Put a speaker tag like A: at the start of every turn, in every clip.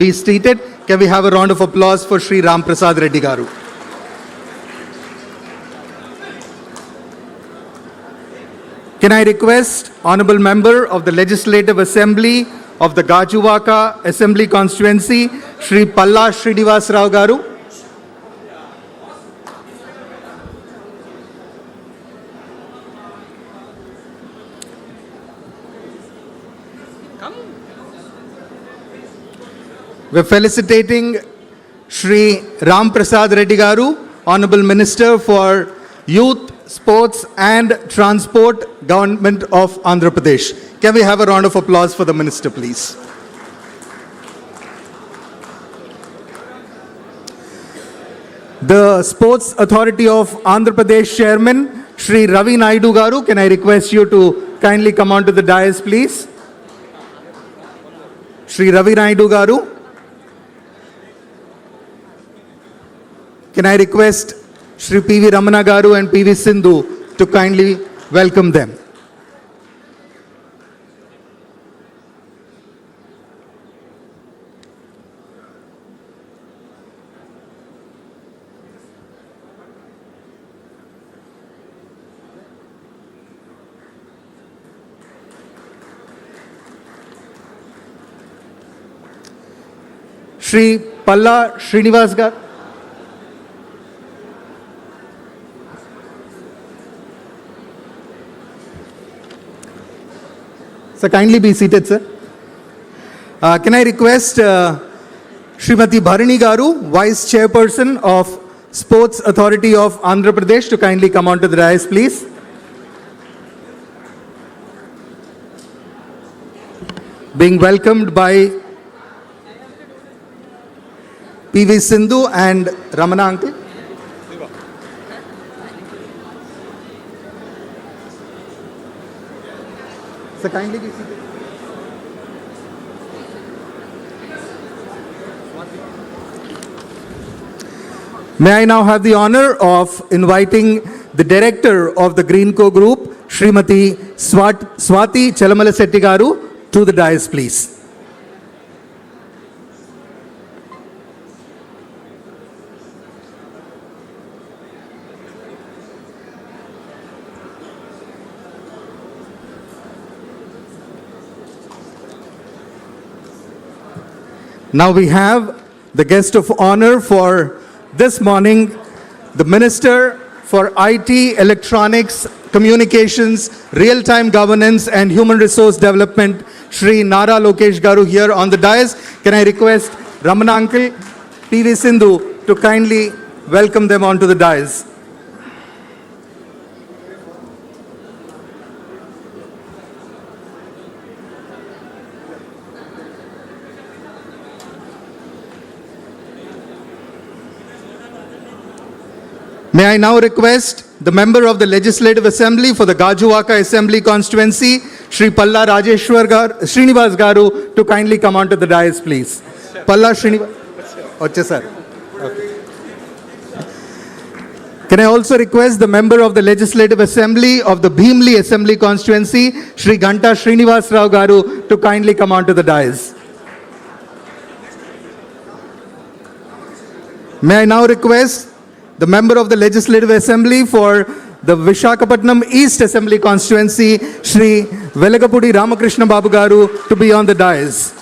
A: Be seated. Can we have a round of applause for Sri Ram Prasad Reddy Garu? Can I request Honorable Member of the Legislative Assembly of the Gajuwaka Assembly Constituency, Sri Palla Srinivas Rao Garu? We're felicitating Sri Ram Prasad Reddy Garu, Honorable Minister for Youth, Sports and Transport, Government of Andhra Pradesh. Can we have a round of applause for the Minister, please? The Sports Authority of Andhra Pradesh Chairman, Sri Ravi Naidu Garu, can I request you to kindly come onto the dais, please? Sri Ravi Naidu Garu. Can I request Sri P.V. Ramana Garu and P.V. Sindhu to kindly welcome them? Sri Palla Srinivas Garu. So kindly be seated, sir. Can I request Srimati Bharani Garu, Vice Chairperson of Sports Authority of Andhra Pradesh, to kindly come onto the dais, please? Being welcomed by P.V. Sindhu and Ramana uncle. So kindly be seated. May I now have the honor of inviting the Director of the Greenco Group, Srimati Swati Chelamala Setti Garu, to the dais, please. Now we have the guest of honor for this morning, the Minister for IT, Electronics, Communications, Real-Time Governance and Human Resource Development, Sri Nara Lokesh Garu, here on the dais. Can I request Ramana uncle, P.V. Sindhu to kindly welcome them onto the dais? May I now request the Member of the Legislative Assembly for the Gajuwaka Assembly Constituency, Sri Palla Srinivas Garu, to kindly come onto the dais, please. Palla Srinivas. Oche, sir. Okay. Can I also request the Member of the Legislative Assembly of the Bhimli Assembly Constituency, Sri Ganta Srinivas Rao Garu, to kindly come onto the dais. May I now request the Member of the Legislative Assembly for the Vishakhapatnam East Assembly Constituency, Sri Velagapudi Ramakrishna Babu Garu, to be on the dais.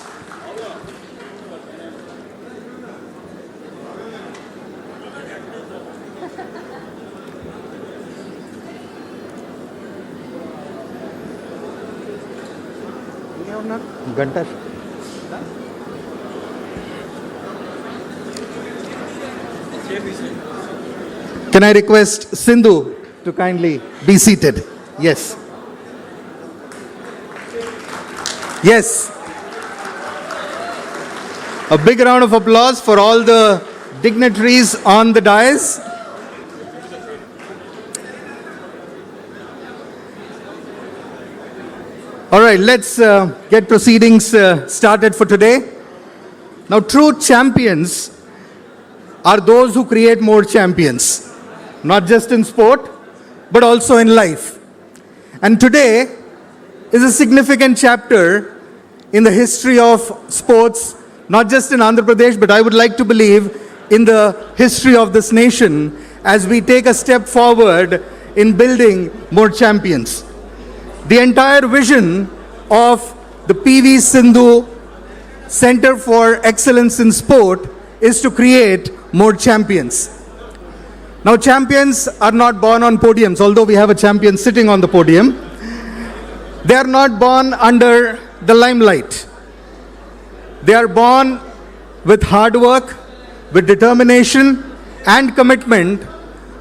A: Can I request Sindhu to kindly be seated? Yes. Yes. A big round of applause for all the dignitaries on the dais. All right, let's get proceedings started for today. Now, true champions are those who create more champions. Not just in sport, but also in life. And today is a significant chapter in the history of sports, not just in Andhra Pradesh, but I would like to believe in the history of this nation as we take a step forward in building more champions. The entire vision of the PV Sindhu Center for Excellence in Sport is to create more champions. Now, champions are not born on podiums, although we have a champion sitting on the podium. They are not born under the limelight. They are born with hard work, with determination and commitment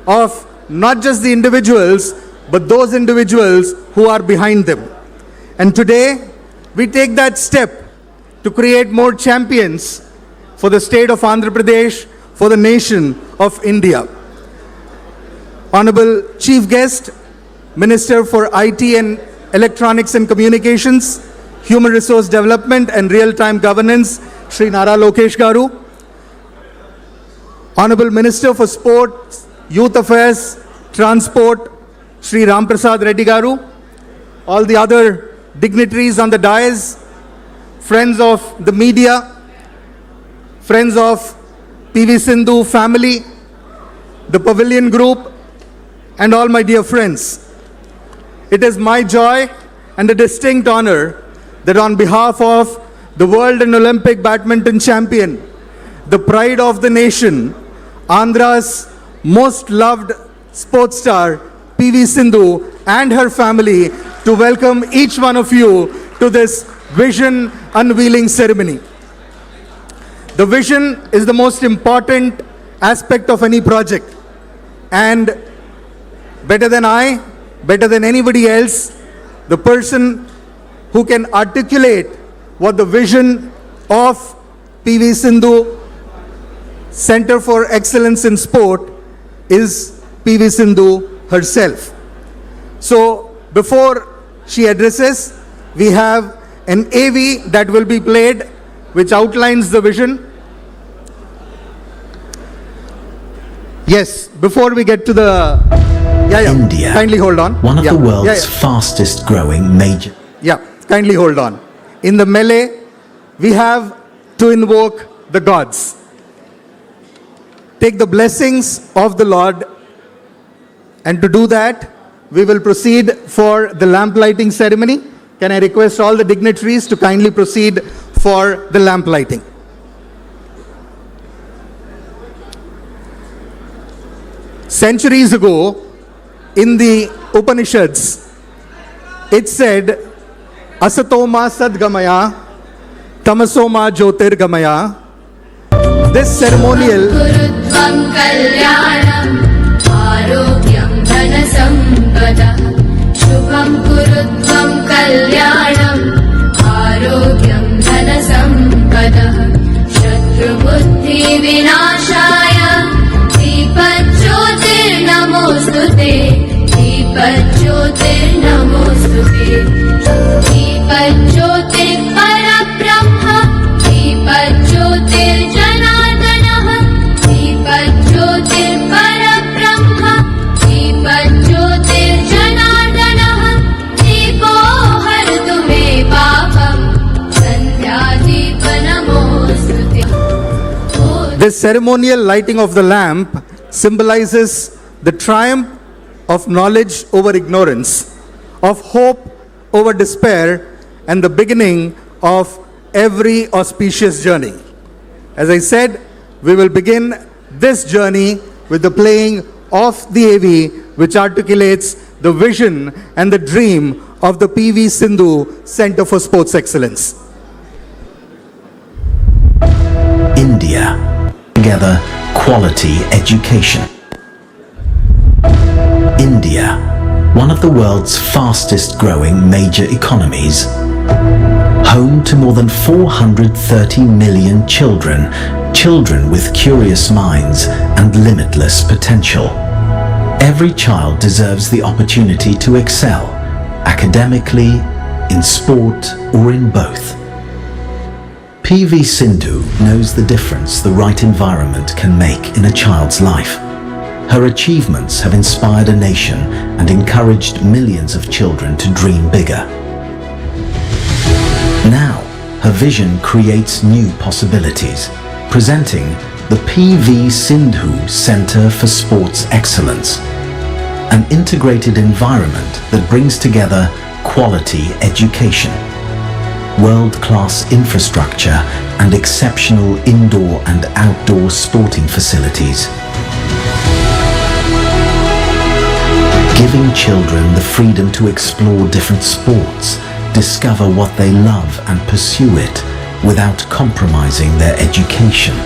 A: of not just the individuals, but those individuals who are behind them. And today, we take that step to create more champions for the state of Andhra Pradesh, for the nation of India. Honorable Chief Guest, Minister for IT and Electronics and Communications, Human Resource Development and Real-Time Governance, Shri Nara Lokesh Garu. Honorable Minister for Sports, Youth Affairs, Transport, Shri Ramprasad Reddy Garu. All the other dignitaries on the dais, friends of the media, friends of PV Sindhu family, the Pavilion Group, and all my dear friends. It is my joy and a distinct honor that on behalf of the World and Olympic Badminton Champion, the pride of the nation, Andhra's most loved sports star, PV Sindhu, and her family, to welcome each one of you to this vision unveiling ceremony. The vision is the most important aspect of any project, and better than I, better than anybody else, the person who can articulate what the vision of PV Sindhu Center for Excellence in Sport is PV Sindhu herself. So before she addresses, we have an AV that will be played which outlines the vision. Yes, before we get to the...
B: India,
A: kindly hold on.
B: One of the world's fastest growing major...
A: Kindly hold on. In the melee, we have to invoke the gods. Take the blessings of the Lord, and to do that, we will proceed for the lamp lighting ceremony. Can I request all the dignitaries to kindly proceed for the lamp lighting? Centuries ago, in the Upanishads, it said, Asatoma Sadgamaya, Tamasoma Jyotirgamaya. This ceremonial This ceremonial lighting of the lamp symbolizes the triumph of knowledge over ignorance, of hope over despair, and the beginning of every auspicious journey. As I said, we will begin this journey with the playing of the AV, which articulates the vision and the dream of the PV Sindhu Center for Sports Excellence.
B: India. Together, quality education. India, one of the world's fastest growing major economies, home to more than 430 million children with curious minds and limitless potential. Every child deserves the opportunity to excel, academically, in sport, or in both. PV Sindhu knows the difference the right environment can make in a child's life. Her achievements have inspired a nation and encouraged millions of children to dream bigger. Now, her vision creates new possibilities, presenting the PV Sindhu Center for Sports Excellence, an integrated environment that brings together quality education, world-class infrastructure, and exceptional indoor and outdoor sporting facilities, giving children the freedom to explore different sports, discover what they love and pursue it without compromising their education.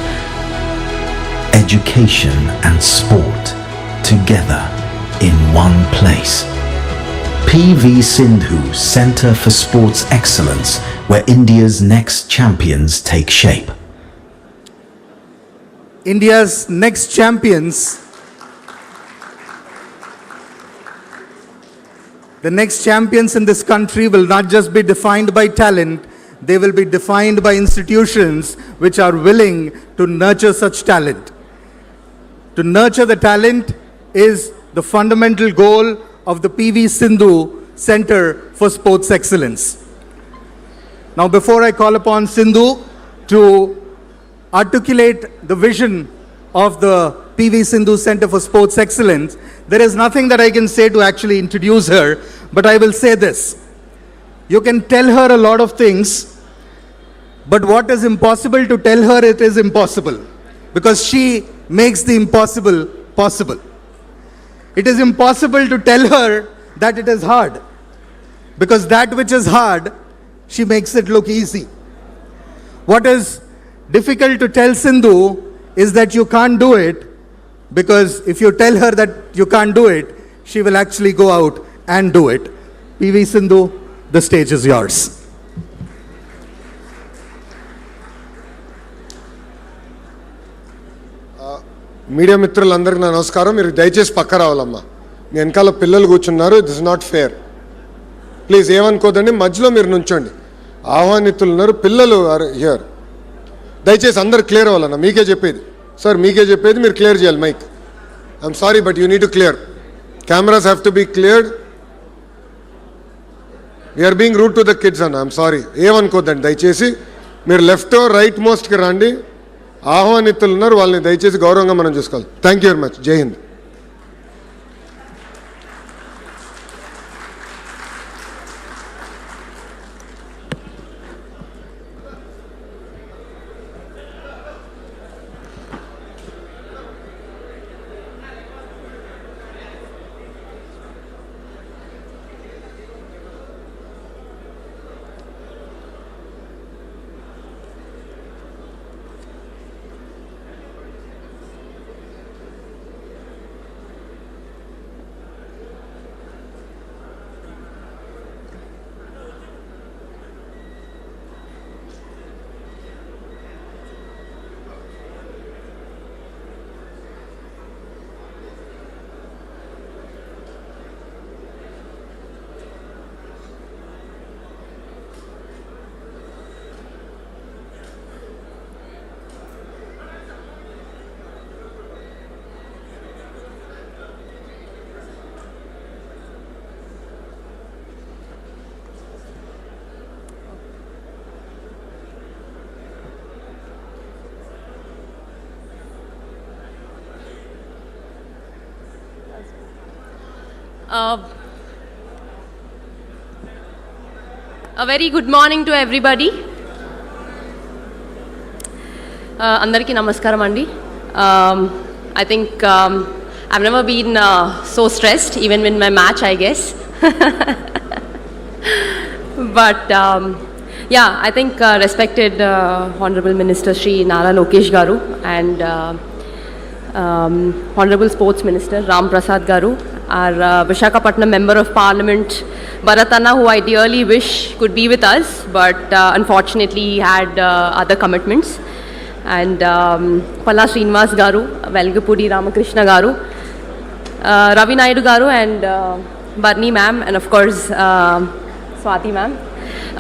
B: Education and sport together in one place. PV Sindhu Center for Sports Excellence, where India's next champions take shape.
A: India's next champions, the next champions in this country will not just be defined by talent, they will be defined by institutions which are willing to nurture such talent. To nurture the talent is the fundamental goal of the PV Sindhu Center for Sports Excellence. Now, before I call upon Sindhu to articulate the vision of the PV Sindhu Center for Sports Excellence, there is nothing that I can say to actually introduce her, but I will say this. You can tell her a lot of things, but what is impossible to tell her, it is impossible, because she makes the impossible possible. It is impossible to tell her that it is hard, because that which is hard, she makes it look easy. What is difficult to tell Sindhu is that you can't do it, because if you tell her that you can't do it, she will actually go out and do it. PV Sindhu, the stage is yours.
C: Media మిత్రులందరికీ నా నమస్కారం. మీరు దయచేసి పక్క రావాలమ్మా. మీ వెనకాల పిల్లలు కూర్చున్నారు. This is not fair. Please ఏమనుకోదండి, మధ్యలో మీరు నుంచోండి. ఆహ్వానితులు ఉన్నారు, పిల్లలు ఆర్ హియర్. దయచేసి అందరు క్లియర్ అవ్వాలన్నా. మీకే చెప్పేది సార్, మీకే చెప్పేది, మీరు క్లియర్ చేయాలి mic. I'm sorry but you need to clear. Cameras have to be cleared. We're being rude to the kids అన్న. ఐఎమ్ సారీ, ఏమనుకోద్దండి దయచేసి. మీరు లెఫ్ట్ రైట్ మోస్ట్కి రండి. ఆహ్వానితులు ఉన్నారు, వాళ్ళని దయచేసి గౌరవంగా మనం చూసుకోవాలి. Thank you very much. జై Hind.
D: A very good morning to everybody. Andariki namaskaram andi. I think I've never been so stressed, even in my match, I guess. But yeah, I think respected Honorable Minister Shri Nara Lokesh Garu and Honorable Sports Minister Ram Prasad Garu, our Visakhapatnam Member of Parliament Bharatana, who I dearly wish could be with us, but unfortunately he had other commitments, and Palla Srinivas Garu, Velgapudi Ramakrishna Garu, Ravi Naidu Garu, and Barni ma'am, and of course Swati ma'am.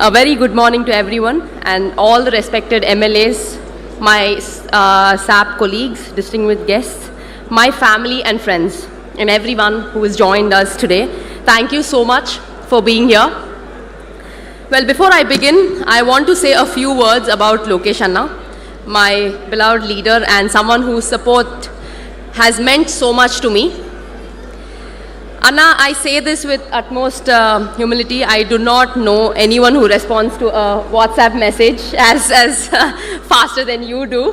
D: A very good morning to everyone and all the respected MLAs, my SAP colleagues, distinguished guests, my family and friends, and everyone who has joined us today. Thank you so much for being here. Well, before I begin, I want to say a few words about Lokesh Anna, my beloved leader and someone whose support has meant so much to me. Anna, I say this with utmost humility. I do not know anyone who responds to a WhatsApp message as faster than you do.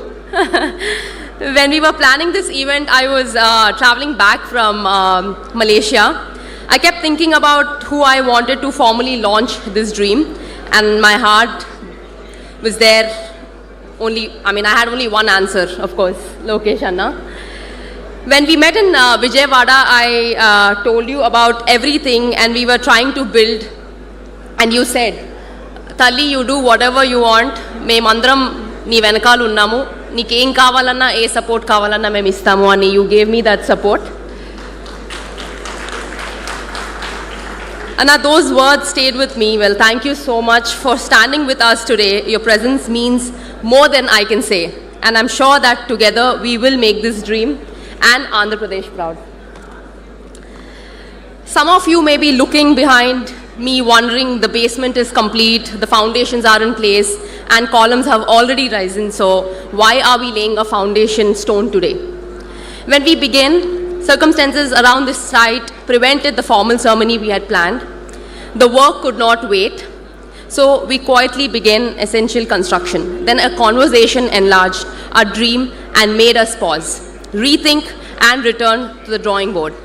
D: When we were planning this event, I was traveling back from Malaysia. I kept thinking about who I wanted to formally launch this dream, and my heart was there. I had only one answer, of course, Lokesh Anna. When we met in Vijayawada, I told you about everything and we were trying to build, and you said, Tali, you do whatever you want, memandram nee venakalu unnamu, neekem kavalanna e support kavalanna mem istamu ani. You gave me that support. Anna, those words stayed with me. Well, thank you so much for standing with us today. Your presence means more than I can say. And I'm sure that together we will make this dream and Andhra Pradesh proud. Some of you may be looking behind me wondering the basement is complete, the foundations are in place, and columns have already risen. So why are we laying a foundation stone today? When we began, circumstances around this site prevented the formal ceremony we had planned. The work could not wait, so we quietly began essential construction. Then a conversation enlarged our dream and made us pause, rethink, and return to the drawing board.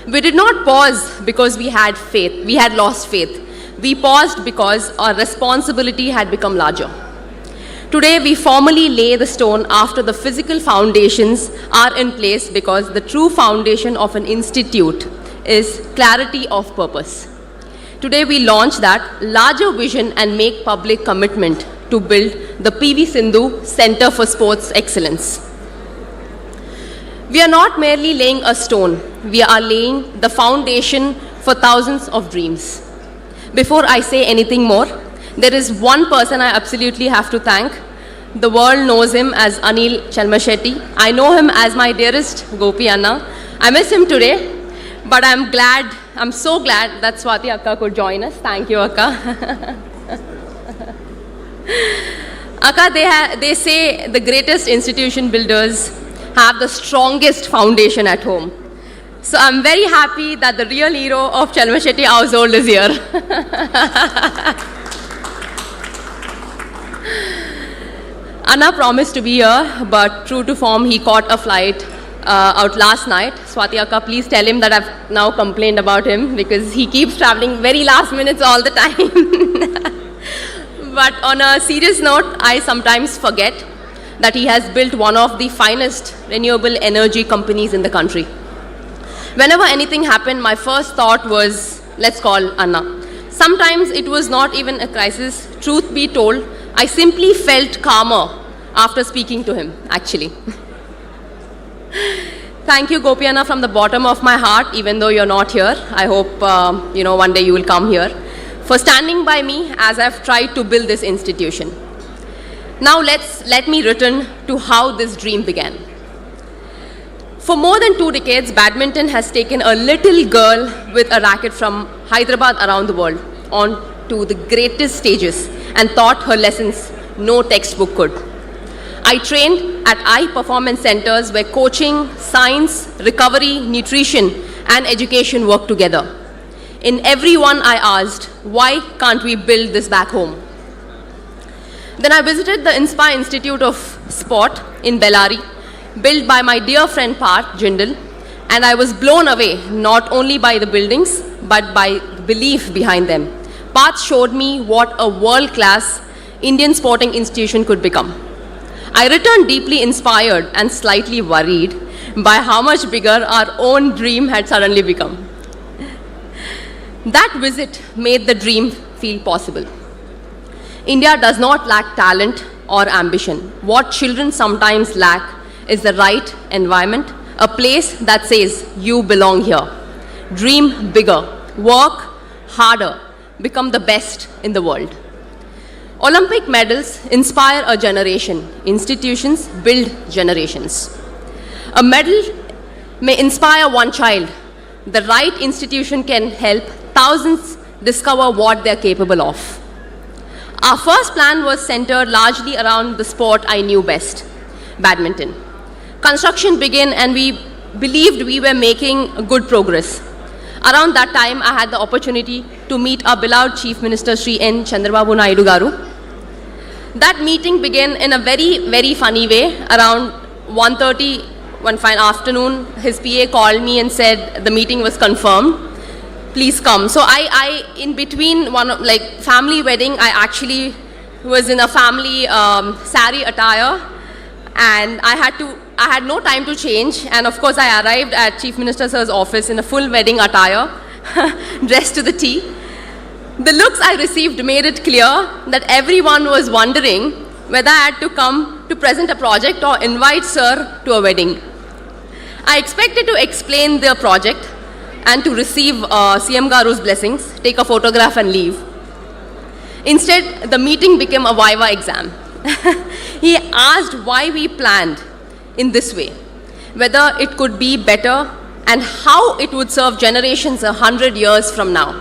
D: We did not pause because we had faith. We had lost faith. We paused because our responsibility had become larger. Today, we formally lay the stone after the physical foundations are in place, because the true foundation of an institute is clarity of purpose. Today, we launch that larger vision and make public commitment to build the PV Sindhu Center for Sports Excellence. We are not merely laying a stone, we are laying the foundation for thousands of dreams. Before I say anything more, there is one person I absolutely have to thank. The world knows him as Anil Chalmashetty. I know him as my dearest Gopi Anna. I miss him today, but I'm so glad that Swati Akka could join us. Thank you, Akka. Akka, they say the greatest institution builders have the strongest foundation at home. So I'm very happy that the real hero of Chalmashetty household is here. Anna promised to be here, but true to form, he caught a flight out last night. Swati Akka, please tell him that I've now complained about him, because he keeps traveling very last minutes all the time. But on a serious note, I sometimes forget that he has built one of the finest renewable energy companies in the country. Whenever anything happened, my first thought was, let's call Anna. Sometimes it was not even a crisis. Truth be told, I simply felt calmer after speaking to him, actually. Thank you, Gopi Anna, from the bottom of my heart, even though you're not here. I hope, one day you will come here, for standing by me as I've tried to build this institution. Now let me return to how this dream began. For more than 2 decades, badminton has taken a little girl with a racket from Hyderabad around the world on to the greatest stages and taught her lessons no textbook could. I trained at high-performance centers where coaching, science, recovery, nutrition, and education work together. In every one I asked, why can't we build this back home? Then I visited the Inspire Institute of Sport in Bellary, built by my dear friend Parth Jindal, and I was blown away not only by the buildings, but by the belief behind them. Parth showed me what a world-class Indian sporting institution could become. I returned deeply inspired and slightly worried by how much bigger our own dream had suddenly become. That visit made the dream feel possible. India does not lack talent or ambition. What children sometimes lack is the right environment, a place that says, you belong here. Dream bigger, work harder, become the best in the world. Olympic medals inspire a generation. Institutions build generations. A medal may inspire one child. The right institution can help thousands discover what they're capable of. Our first plan was centered largely around the sport I knew best, badminton. Construction began and we believed we were making good progress. Around that time, I had the opportunity to meet our beloved Chief Minister Sri N. Chandrababu Naidu Garu. That meeting began in a very, very funny way. Around 1:30, one fine afternoon, his PA called me and said the meeting was confirmed. Please come. So I in between family wedding, I actually was in a family sari attire, and I had no time to change, and of course I arrived at Chief Minister Sir's office in a full wedding attire, dressed to the T. The looks I received made it clear that everyone was wondering whether I had to come to present a project or invite Sir to a wedding. I expected to explain the project and to receive CM Garu's blessings, take a photograph and leave. Instead, the meeting became a Viva exam. He asked why we planned in this way, whether it could be better and how it would serve generations 100 years from now.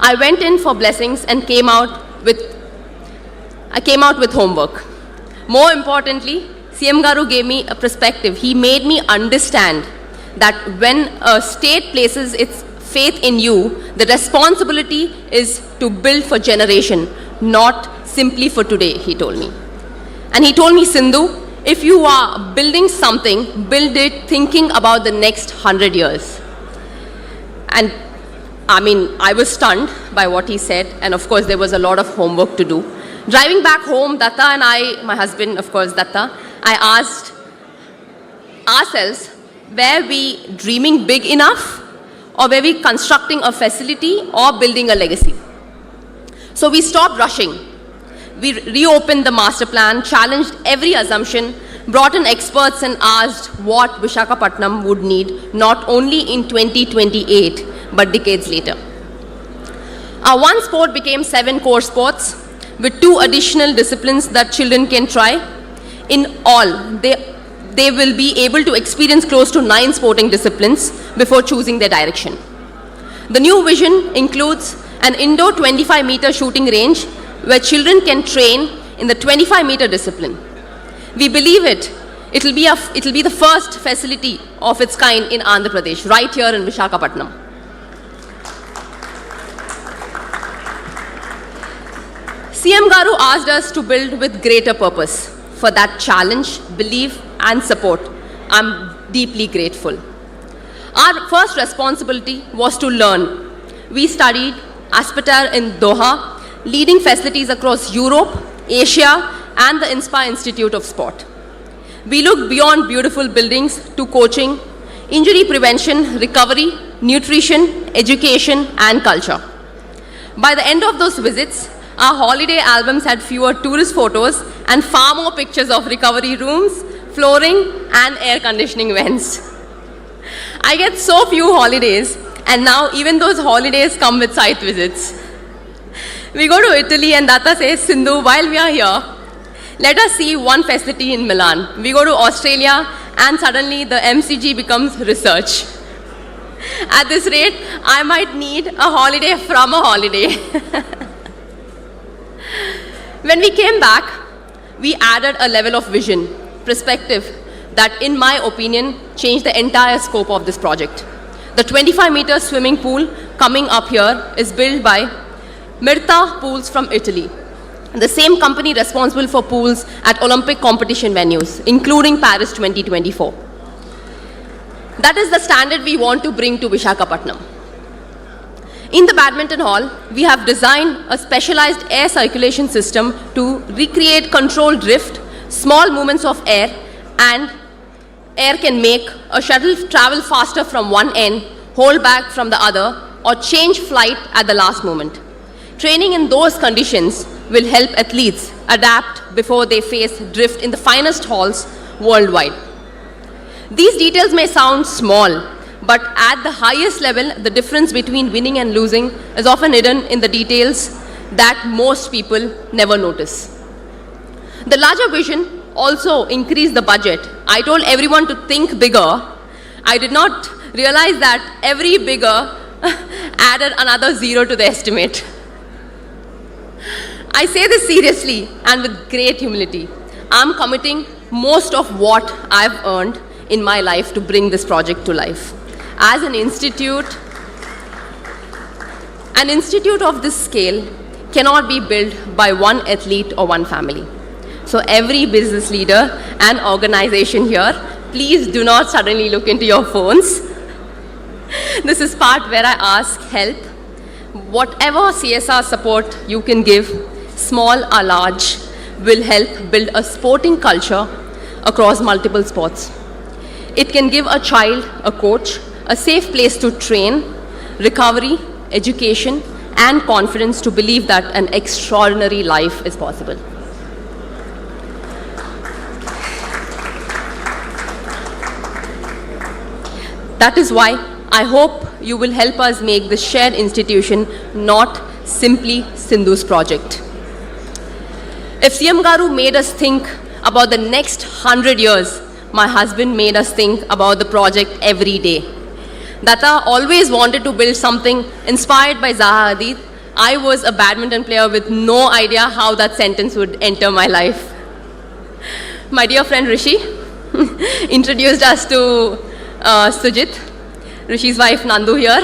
D: I went in for blessings and came out with homework. More importantly, CM Garu gave me a perspective. He made me understand that when a state places its faith in you, the responsibility is to build for generation, not simply for today, he told me. And he told me, Sindhu, if you are building something, build it thinking about the next 100 years. And I was stunned by what he said, and of course there was a lot of homework to do. Driving back home, Datta and I, my husband, of course, Datta, I asked ourselves, were we dreaming big enough, or were we constructing a facility or building a legacy? So we stopped rushing. We reopened the master plan, challenged every assumption, brought in experts and asked what Visakhapatnam would need, not only in 2028, but decades later. Our one sport became 7 core sports, with 2 additional disciplines that children can try. In all, they will be able to experience close to 9 sporting disciplines before choosing their direction. The new vision includes an indoor 25-meter shooting range where children can train in the 25-meter discipline. We believe it'll be the first facility of its kind in Andhra Pradesh, right here in Visakhapatnam. CM Garu asked us to build with greater purpose. For that challenge, belief and support, I'm deeply grateful. Our first responsibility was to learn. We studied Aspetar in Doha, leading facilities across Europe, Asia, and the Inspire Institute of Sport. We looked beyond beautiful buildings to coaching, injury prevention, recovery, nutrition, education, and culture. By the end of those visits, our holiday albums had fewer tourist photos and far more pictures of recovery rooms, flooring, and air conditioning vents. I get so few holidays, and now even those holidays come with site visits. We go to Italy and Datta says, Sindhu, while we are here, let us see one facility in Milan. We go to Australia and suddenly the MCG becomes research. At this rate, I might need a holiday from a holiday. When we came back, we added a level of vision, perspective that, in my opinion, changed the entire scope of this project. The 25-meter swimming pool coming up here is built by Mirta Pools from Italy, the same company responsible for pools at Olympic competition venues, including Paris 2024. That is the standard we want to bring to Visakhapatnam. In the badminton hall, we have designed a specialized air circulation system to recreate controlled drift, small movements of air, and air can make a shuttle travel faster from one end, hold back from the other, or change flight at the last moment. Training in those conditions will help athletes adapt before they face drift in the finest halls worldwide. These details may sound small, but at the highest level, the difference between winning and losing is often hidden in the details that most people never notice. The larger vision also increased the budget. I told everyone to think bigger. I did not realize that every bigger added another zero to the estimate. I say this seriously and with great humility. I'm committing most of what I've earned in my life to bring this project to life. As an institute of this scale cannot be built by one athlete or one family. So every business leader and organization here, please do not suddenly look into your phones. This is part where I ask help. Whatever CSR support you can give, small or large, will help build a sporting culture across multiple sports. It can give a child a coach, a safe place to train, recovery, education, and confidence to believe that an extraordinary life is possible. That is why I hope you will help us make this shared institution not simply Sindhu's project. If CM Garu made us think about the next 100 years, my husband made us think about the project every day. Datta always wanted to build something inspired by Zaha Hadid. I was a badminton player with no idea how that sentence would enter my life. My dear friend Rishi introduced us to Sujit, Rishi's wife Nandu here,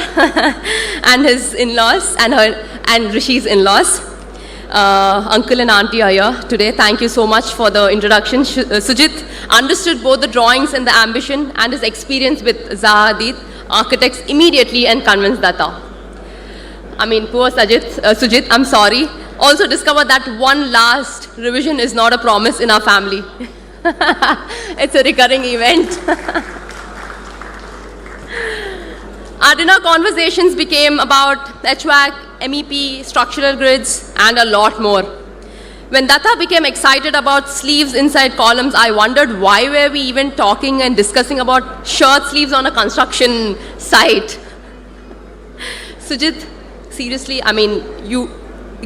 D: and his in-laws and Rishi's in-laws. Uncle and auntie are here today. Thank you so much for the introduction. Sujit understood both the drawings and the ambition, and his experience with Zaha Hadid architects immediately and convinced Datta. I mean, poor Sujit, I'm sorry. Also discovered that one last revision is not a promise in our family. It's a recurring event. Our dinner conversations became about HVAC, MEP, structural grids, and a lot more. When Datta became excited about sleeves inside columns, I wondered why were we even talking and discussing about shirt sleeves on a construction site. Sujit, seriously, I mean, you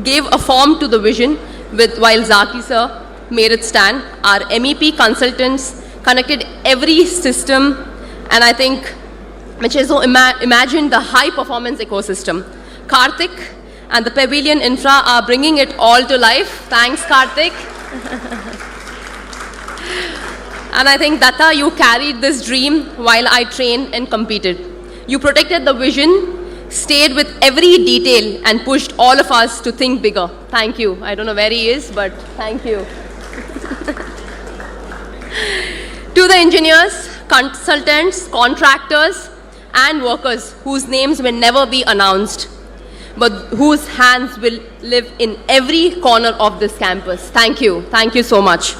D: gave a form to the vision while Zaki sir made it stand. Our MEP consultants connected every system, and I think which is so imagined the high performance ecosystem. Karthik and the Pavilion Infra are bringing it all to life. Thanks, Karthik. And I think, Datta, you carried this dream while I trained and competed. You protected the vision, stayed with every detail, and pushed all of us to think bigger. Thank you. I don't know where he is, but thank you. To the engineers, consultants, contractors, and workers whose names will never be announced, but whose hands will live in every corner of this campus. Thank you. Thank you so much.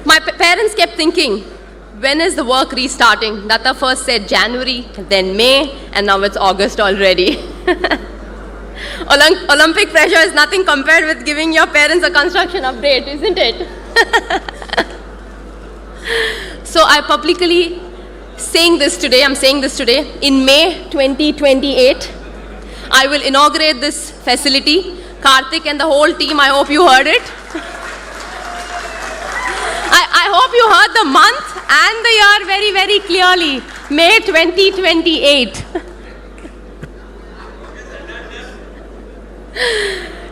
D: My parents kept thinking, when is the work restarting? Datta first said January, then May, and now it's August already. Olympic pressure is nothing compared with giving your parents a construction update, isn't it? So I'm saying this today, in May 2028, I will inaugurate this facility. Karthik and the whole team, I hope you heard it. I hope you heard the month and the year very, very clearly. May 2028.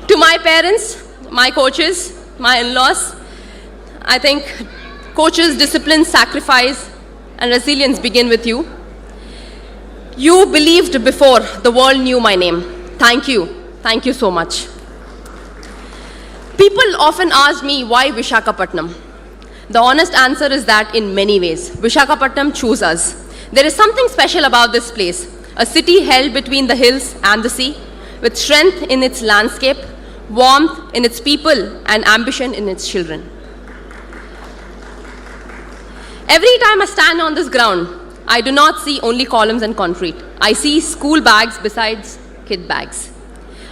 D: To my parents, my coaches, my in-laws, I think coaches, discipline, sacrifice, and resilience begin with you. You believed before the world knew my name. Thank you. Thank you so much. People often ask me why Visakhapatnam. The honest answer is that in many ways, Visakhapatnam chose us. There is something special about this place, a city held between the hills and the sea, with strength in its landscape, warmth in its people, and ambition in its children. Every time I stand on this ground, I do not see only columns and concrete. I see school bags besides kid bags.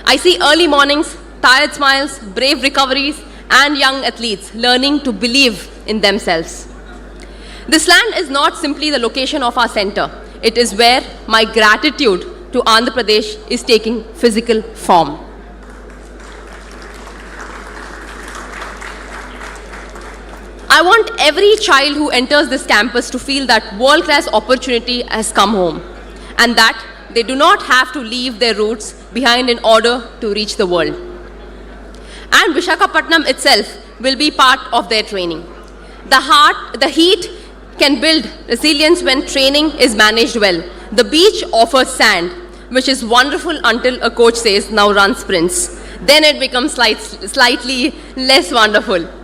D: I see early mornings, tired smiles, brave recoveries, and young athletes learning to believe in themselves. This land is not simply the location of our center. It is where my gratitude to Andhra Pradesh is taking physical form. I want every child who enters this campus to feel that world-class opportunity has come home and that they do not have to leave their roots behind in order to reach the world. And Visakhapatnam itself will be part of their training. The heat can build resilience when training is managed well. The beach offers sand, which is wonderful until a coach says, now run sprints. Then it becomes slightly less wonderful.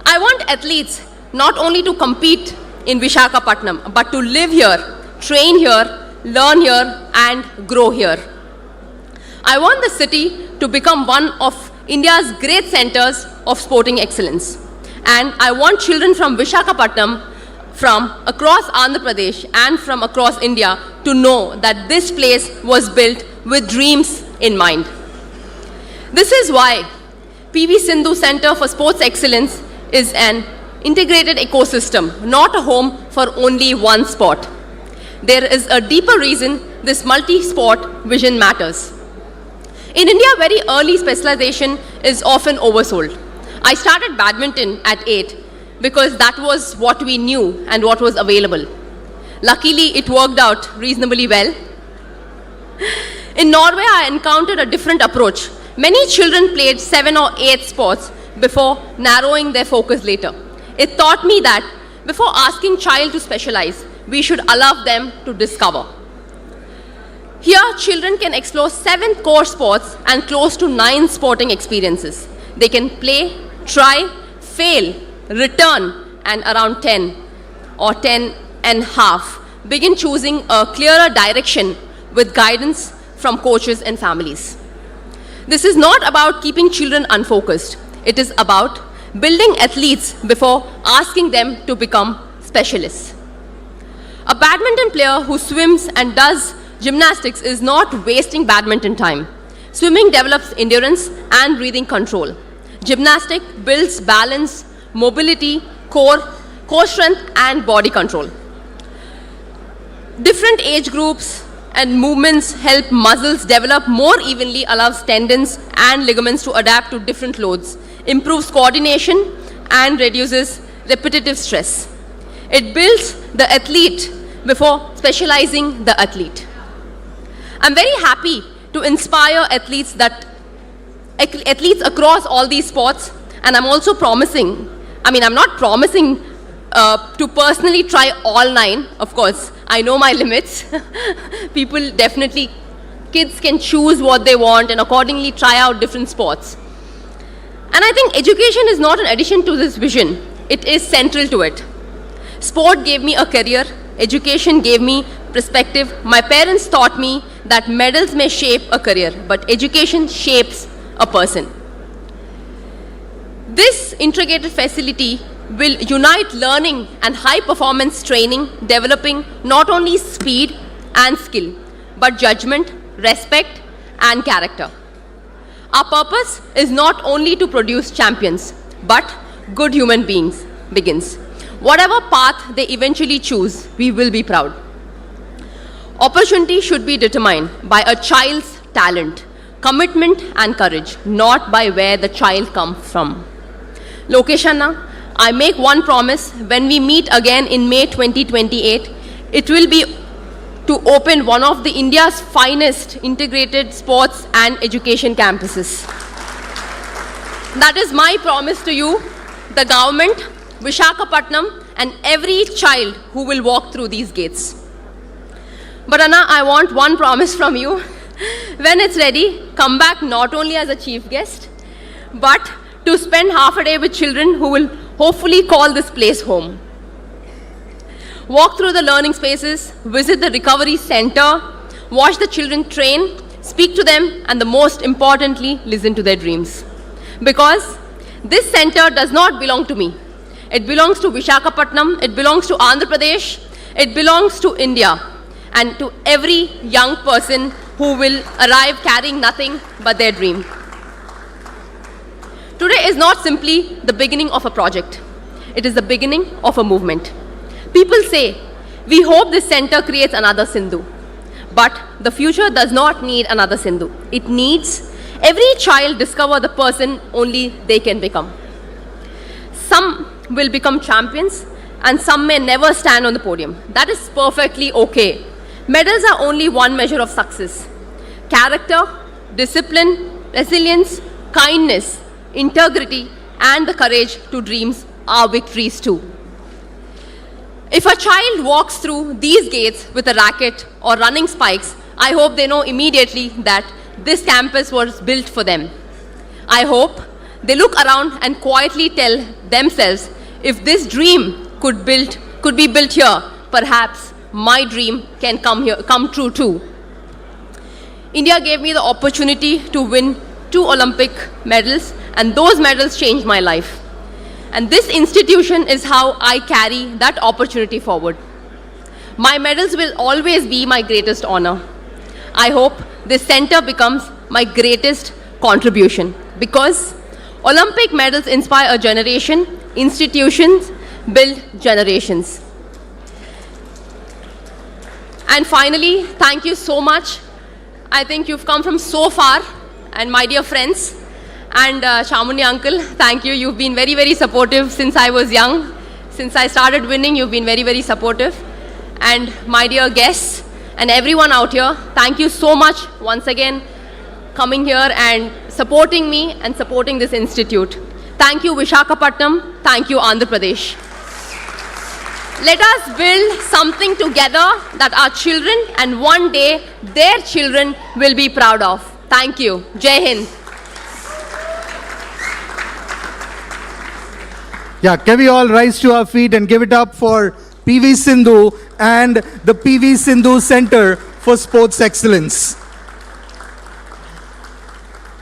D: I want athletes not only to compete in Visakhapatnam, but to live here, train here, learn here, and grow here. I want the city to become one of India's great centers of sporting excellence. And I want children from Visakhapatnam, from across Andhra Pradesh and from across India to know that this place was built with dreams in mind. This is why PV Sindhu Center for Sports Excellence is an integrated ecosystem, not a home for only one sport. There is a deeper reason this multi-sport vision matters. In India, very early specialization is often oversold. I started badminton at 8 because that was what we knew and what was available. Luckily, it worked out reasonably well. In Norway, I encountered a different approach. Many children played 7 or 8 sports before narrowing their focus later. It taught me that before asking child to specialize, we should allow them to discover. Here, children can explore 7 core sports and close to 9 sporting experiences. They can play, try, fail, return, and around 10 or 10 and a half, begin choosing a clearer direction with guidance from coaches and families. This is not about keeping children unfocused. It is about building athletes before asking them to become specialists. A badminton player who swims and does gymnastics is not wasting badminton time. Swimming develops endurance and breathing control. Gymnastics builds balance, mobility, core strength, and body control. Different age groups and movements help muscles develop more evenly, allows tendons and ligaments to adapt to different loads, improves coordination, and reduces repetitive stress. It builds the athlete before specializing the athlete. I'm very happy to inspire athletes across all these sports, and I'm also promising, I'm not promising to personally try all 9, of course. I know my limits. People definitely, kids can choose what they want and accordingly try out different sports. And I think education is not an addition to this vision. It is central to it. Sport gave me a career. Education gave me perspective. My parents taught me that medals may shape a career, but education shapes a person. This integrated facility will unite learning and high-performance training, developing not only speed and skill, but judgment, respect, and character. Our purpose is not only to produce champions, but good human beings begins. Whatever path they eventually choose, we will be proud. Opportunity should be determined by a child's talent, commitment, and courage, not by where the child comes from. Lokesh Anna, I make one promise. When we meet again in May 2028, it will be to open one of the India's finest integrated sports and education campuses. That is my promise to you, the government, Visakhapatnam, and every child who will walk through these gates. But Anna, I want one promise from you. When it's ready, come back not only as a chief guest, but to spend half a day with children who will hopefully call this place home. Walk through the learning spaces, visit the recovery center, watch the children train, speak to them, and the most importantly, listen to their dreams. Because this center does not belong to me. It belongs to Visakhapatnam, it belongs to Andhra Pradesh, it belongs to India, and to every young person who will arrive carrying nothing but their dream. Today is not simply the beginning of a project. It is the beginning of a movement. People say, we hope this center creates another Sindhu. But the future does not need another Sindhu. It needs every child discover the person only they can become. will become champions and some may never stand on the podium. That is perfectly okay. Medals are only one measure of success. Character, discipline, resilience, kindness, integrity, and the courage to dreams are victories too. If a child walks through these gates with a racket or running spikes, I hope they know immediately that this campus was built for them. I hope they look around and quietly tell themselves, if this dream could be built here, perhaps my dream can come true too. India gave me the opportunity to win 2 Olympic medals, and those medals changed my life. And this institution is how I carry that opportunity forward. My medals will always be my greatest honor. I hope this center becomes my greatest contribution, because Olympic medals inspire a generation, institutions build generations. And finally, thank you so much. I think you've come from so far, and my dear friends, and Chamundi uncle, thank you. You've been very, very supportive since I was young. Since I started winning, you've been very, very supportive. And my dear guests and everyone out here, thank you so much once again coming here and supporting me and supporting this institute. Thank you, Visakhapatnam. Thank you, Andhra Pradesh. Let us build something together that our children and one day their children will be proud of. Thank you. Jai Hind.
A: Yeah, can we all rise to our feet and give it up for PV Sindhu and the PV Sindhu Center for Sports Excellence.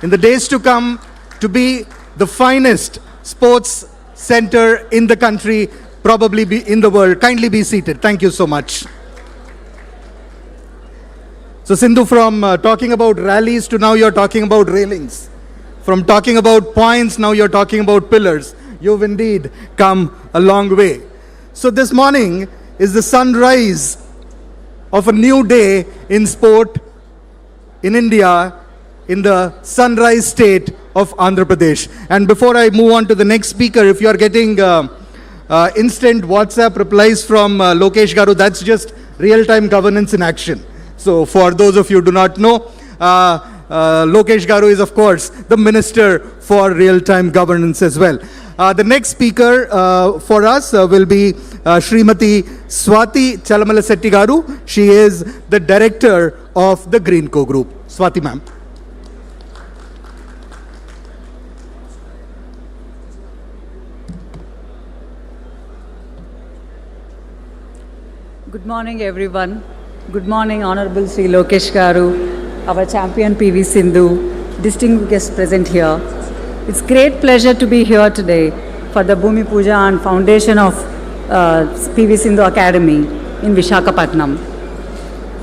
A: In the days to come, to be the finest sports center in the country, probably be in the world. Kindly be seated. Thank you so much. So Sindhu, from talking about rallies to now you're talking about railings. From talking about points, now you're talking about pillars. You've indeed come a long way. So this morning is the sunrise of a new day in sport in India, in the sunrise state of Andhra Pradesh. And before I move on to the next speaker, if you're getting instant WhatsApp replies from Lokesh Garu, that's just real-time governance in action. So for those of you who do not know, Lokesh Garu is of course the Minister for Real-Time Governance as well. The next speaker for us will be Srimati Swati Chalamalasetti Garu. She is the Director of the Greenco Group. Swati ma'am.
E: Good morning, everyone. Good morning, Honorable Sri Lokesh Garu, our champion PV Sindhu, distinguished guests present here. It's great pleasure to be here today for the Bhumi Puja and foundation of PV Sindhu Academy in Visakhapatnam.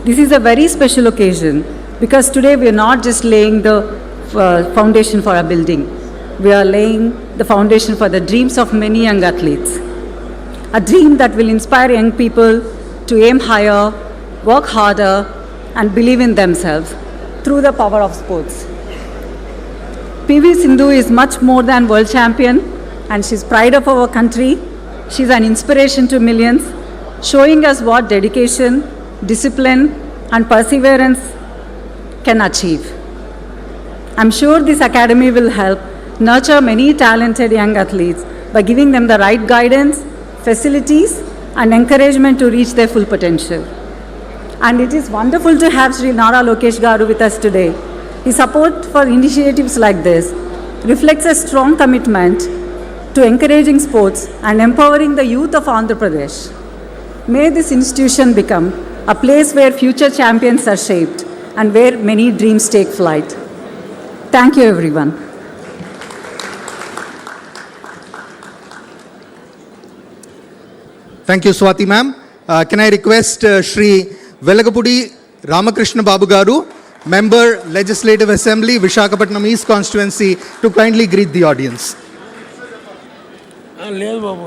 E: This is a very special occasion because today we are not just laying the foundation for a building. We are laying the foundation for the dreams of many young athletes. A dream that will inspire young people to aim higher, work harder, and believe in themselves through the power of sports. PV Sindhu is much more than world champion, and she's pride of our country. She's an inspiration to millions, showing us what dedication, discipline, and perseverance can achieve. I'm sure this academy will help nurture many talented young athletes by giving them the right guidance, facilities, and encouragement to reach their full potential. And it is wonderful to have Sri Nara Lokesh Garu with us today. His support for initiatives like this reflects a strong commitment to encouraging sports and empowering the youth of Andhra Pradesh. May this institution become a place where future champions are shaped and where many dreams take flight. Thank you, everyone.
A: Thank you, Swati ma'am. Can I request Shri Velagapudi Ramakrishna Babu Garu, Member Legislative Assembly, Visakhapatnam East Constituency, to kindly greet the audience.
F: లేదు బాబు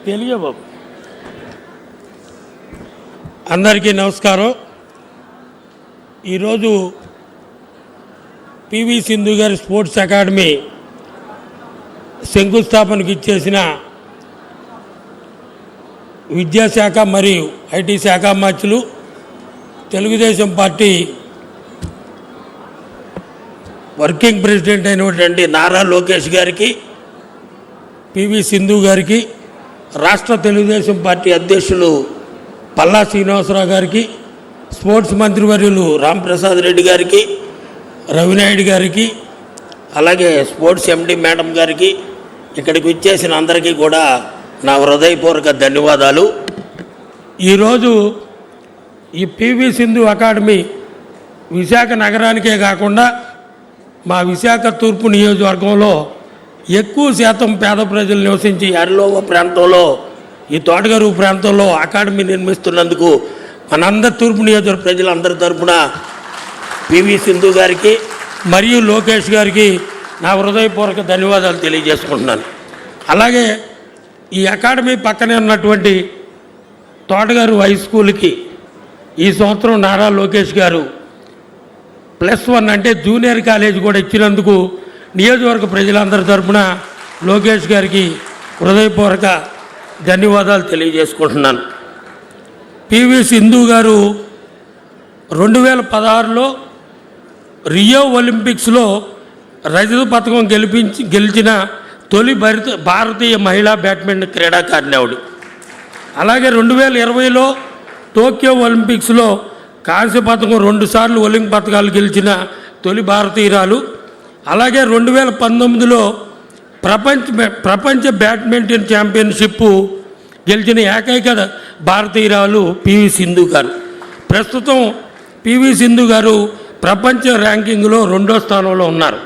F: తెలుగే బాబు. అందరికీ నమస్కారం. ఈరోజు PV Sindhu గారి sports academy శంకుస్థాపనకి ఇచ్చేసిన విద్యాశాఖ మరియు IT శాఖ మంత్రులు, తెలుగుదేశం పార్టీ వర్కింగ్ ప్రెసిడెంట్ అయినటువంటి నారా లోకేష్ గారికి, పివి సింధు గారికి, రాష్ట్ర తెలుగుదేశం పార్టీ అధ్యక్షులు పల్లా శ్రీనివాసరావు గారికి, స్పోర్ట్స్ మంత్రివర్యులు రాంప్రసాద్ రెడ్డి గారికి, రవినాయుడు గారికి, అలాగే స్పోర్ట్స్ ఎండి మేడం గారికి, ఇక్కడికి వచ్చేసిన అందరికీ కూడా నా హృదయపూర్వక ధన్యవాదాలు. ఈరోజు ఈ పివి సింధు అకాడమీ విశాఖ నగరానికే కాకుండా మా విశాఖ తూర్పు నియోజకవర్గంలో ఎక్కువ శాతం పేద ప్రజలు నివసించి అరిలోవ ప్రాంతంలో, ఈ తోటగారు ప్రాంతంలో అకాడమీ నిర్మిస్తున్నందుకు మనందరి తూర్పు నియోజకవర్గ ప్రజలందరి తరఫున పివి సింధు గారికి మరియు లోకేష్ గారికి నా హృదయపూర్వక ధన్యవాదాలు తెలియజేసుకుంటున్నాను. అలాగే ఈ అకాడమీ పక్కనే ఉన్నటువంటి తోటగారు హై స్కూల్కి ఈ సంవత్సరం నారా లోకేష్ గారు +1 అంటే జూనియర్ కాలేజ్ కూడా ఇచ్చినందుకు నియోజకవర్గ ప్రజలందరి తరఫున లోకేష్ గారికి హృదయపూర్వక ధన్యవాదాలు తెలియజేసుకుంటున్నాను. పివి సింధు గారు 2016లో రియో ఒలింపిక్స్లో రజత పథకం గెలిచిన తొలి భారతీయ మహిళా బ్యాడ్మింటన్ క్రీడాకారిణి ఆవిడ. అలాగే 2020లో టోక్యో ఒలింపిక్స్లో కాంస్య పథకం 2 సార్లు ఒలింపిక్ పథకాలు గెలిచిన తొలి భారతీయురాలు. అలాగే 2019లో ప్రపంచ బ్యాడ్మింటన్ ఛాంపియన్షిప్ గెలిచిన ఏకైక భారతీయురాలు పివి సింధు గారు. ప్రస్తుతం పివి సింధు గారు ప్రపంచ ర్యాంకింగ్లో 2వ స్థానంలో ఉన్నారు.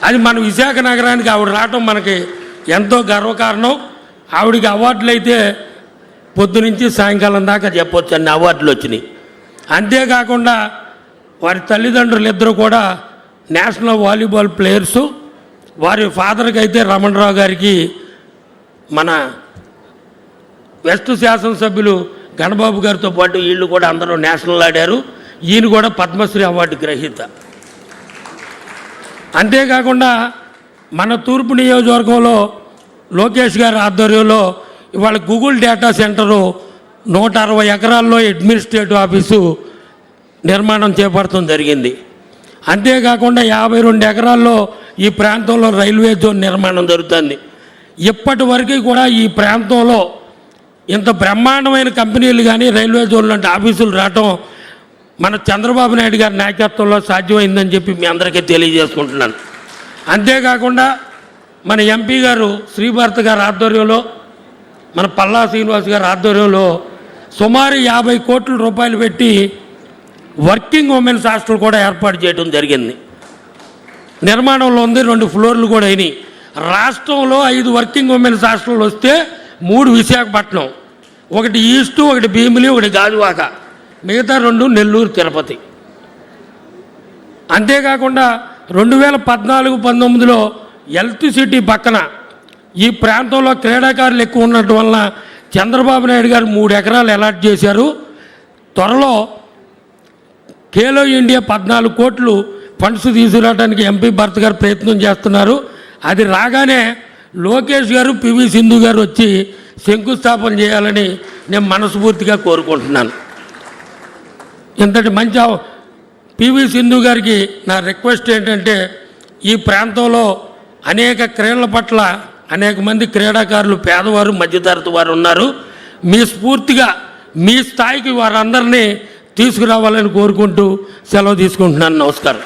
F: అది మన విశాఖ నగరానికి ఆవిడ రావటం మనకి ఎంతో గర్వకారణం. ఆవిడికి అవార్డులు అయితే పొద్దునుంచి సాయంకాలం దాకా చెప్పొచ్చు అన్ని అవార్డులు వచ్చినాయి. అంతేకాకుండా వారి తల్లిదండ్రులు ఇద్దరు కూడా నేషనల్ వాలీబాల్ ప్లేయర్సు. వారి ఫాదర్కి అయితే రమణరావు గారికి మన వెస్ట్ శాసనసభ్యులు గణబాబు గారితో పాటు వీళ్ళు కూడా అందరూ నేషనల్ ఆడారు. ఈయన కూడా పద్మశ్రీ అవార్డు గ్రహీత. అంతేకాకుండా మన తూర్పు నియోజకవర్గంలో లోకేష్ గారి ఆధ్వర్యంలో ఇవాళ గూగుల్ డేటా సెంటరు 160 ఎకరాల్లో అడ్మినిస్ట్రేటివ్ ఆఫీసు నిర్మాణం చేపట్టడం జరిగింది. అంతేకాకుండా 52 ఎకరాల్లో ఈ ప్రాంతంలో రైల్వే జోన్ నిర్మాణం జరుగుతుంది. ఇప్పటి వరకు కూడా ఈ ప్రాంతంలో ఇంత బ్రహ్మాండమైన కంపెనీలు కానీ రైల్వే జోన్ లాంటి ఆఫీసులు రావటం మన చంద్రబాబు నాయుడు గారి నాయకత్వంలో సాధ్యమైందని చెప్పి మీ అందరికీ తెలియజేసుకుంటున్నాను. అంతేకాకుండా మన ఎంపీ గారు శ్రీభారత్ గారి ఆధ్వర్యంలో, మన పల్లా శ్రీనివాస్ గారి ఆధ్వర్యంలో సుమారు 50 కోట్ల రూపాయలు పెట్టి వర్కింగ్ ఉమెన్స్ హాస్టల్ కూడా ఏర్పాటు చేయడం జరిగింది. నిర్మాణంలో ఉంది. 2 ఫ్లోర్లు కూడా అయినాయి. రాష్ట్రంలో 5 వర్కింగ్ ఉమెన్స్ హాస్టల్ వస్తే 3 విశాఖపట్నం, 1 ఈస్టు, 1 భీమిలి, 1 గాజువాక, మిగతా 2 నెల్లూరు, తిరుపతి. అంతేకాకుండా 2014-19లో హెల్త్ సిటీ పక్కన ఈ ప్రాంతంలో క్రీడాకారులు ఎక్కువ ఉండటం వలన చంద్రబాబు నాయుడు గారు 3 ఎకరాలు అలాట్ చేశారు. త్వరలో ఖేలో ఇండియా 14 కోట్లు ఫండ్స్ తీసుకురావడానికి ఎంపీ భరత్ గారు ప్రయత్నం చేస్తున్నారు. అది రాగానే లోకేష్ గారు, పివి సింధు గారు వచ్చి శంకుస్థాపన చేయాలని నేను మనస్ఫూర్తిగా కోరుకుంటున్నాను. ఇంతటి మంచి పివి సింధు గారికి నా రిక్వెస్ట్ ఏంటంటే, ఈ ప్రాంతంలో అనేక క్రీడల పట్ల అనేక మంది క్రీడాకారులు పేదవారు, మధ్యతరగతి వారు ఉన్నారు. మీ స్ఫూర్తిగా మీ స్థాయికి వారందరినీ తీసుకురావాలని కోరుకుంటూ సెలవు తీసుకుంటున్నాను. నమస్కారం.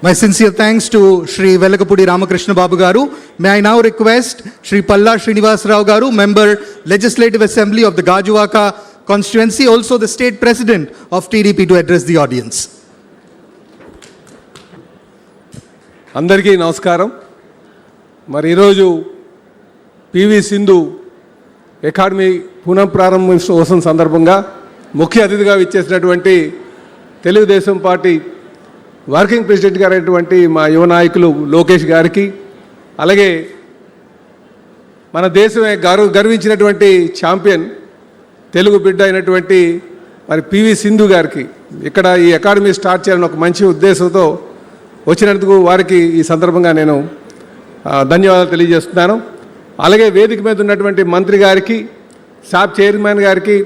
A: My sincere thanks to Shri Velakapudi Ramakrishna Babu Garu. May I now request Shri Palla Srinivas Rao Garu, Member Legislative Assembly of the Gajuwaka constituency, also the State President of TDP, to address the audience.
C: అందరికీ నమస్కారం. మరి ఈరోజు PV Sindhu academy పునఃప్రారంభోత్సవం సందర్భంగా ముఖ్య అతిథిగా విచ్చేసినటువంటి Telugu Desam party working president గారైనటువంటి మా యువ నాయకులు లోకేష్ గారికి, అలాగే మన దేశమే గర్వించినటువంటి ఛాంపియన్ తెలుగు బిడ్డ అయినటువంటి మరి పివి సింధు గారికి ఇక్కడ ఈ అకాడమీ స్టార్ట్ చేయాలని ఒక మంచి ఉద్దేశంతో వచ్చినందుకు వారికి ఈ సందర్భంగా నేను ధన్యవాదాలు తెలియజేస్తున్నాను. అలాగే వేదిక మీద ఉన్నటువంటి మంత్రి గారికి, శాప్ చైర్మన్ గారికి,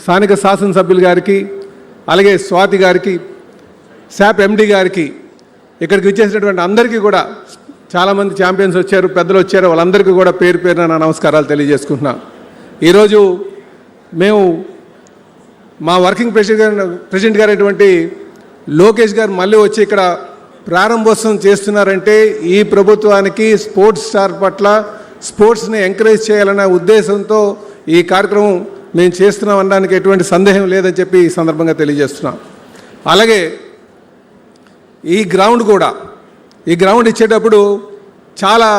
C: స్థానిక శాసనసభ్యులు గారికి, అలాగే స్వాతి గారికి, శాప్ ఎండి గారికి, ఇక్కడికి వచ్చేసినటువంటి అందరికీ కూడా చాలామంది ఛాంపియన్స్ వచ్చారు, పెద్దలు వచ్చారు, వాళ్ళందరికీ కూడా పేరు పేరున నా నమస్కారాలు తెలియజేసుకుంటున్నాను. ఈరోజు మేము మా వర్కింగ్ ప్రెసిడెంట్ గారైనటువంటి లోకేష్ గారు మళ్ళీ వచ్చి ఇక్కడ ప్రారంభోత్సవం చేస్తున్నారంటే ఈ ప్రభుత్వానికి స్పోర్ట్స్ స్టార్ పట్ల స్పోర్ట్స్ని ఎంకరేజ్ చేయాలనే ఉద్దేశంతో ఈ కార్యక్రమం మేము చేస్తున్నాం అనడానికి ఎటువంటి సందేహం లేదని చెప్పి ఈ సందర్భంగా తెలియజేస్తున్నాం. అలాగే ఈ గ్రౌండ్ ఇచ్చేటప్పుడు చాలా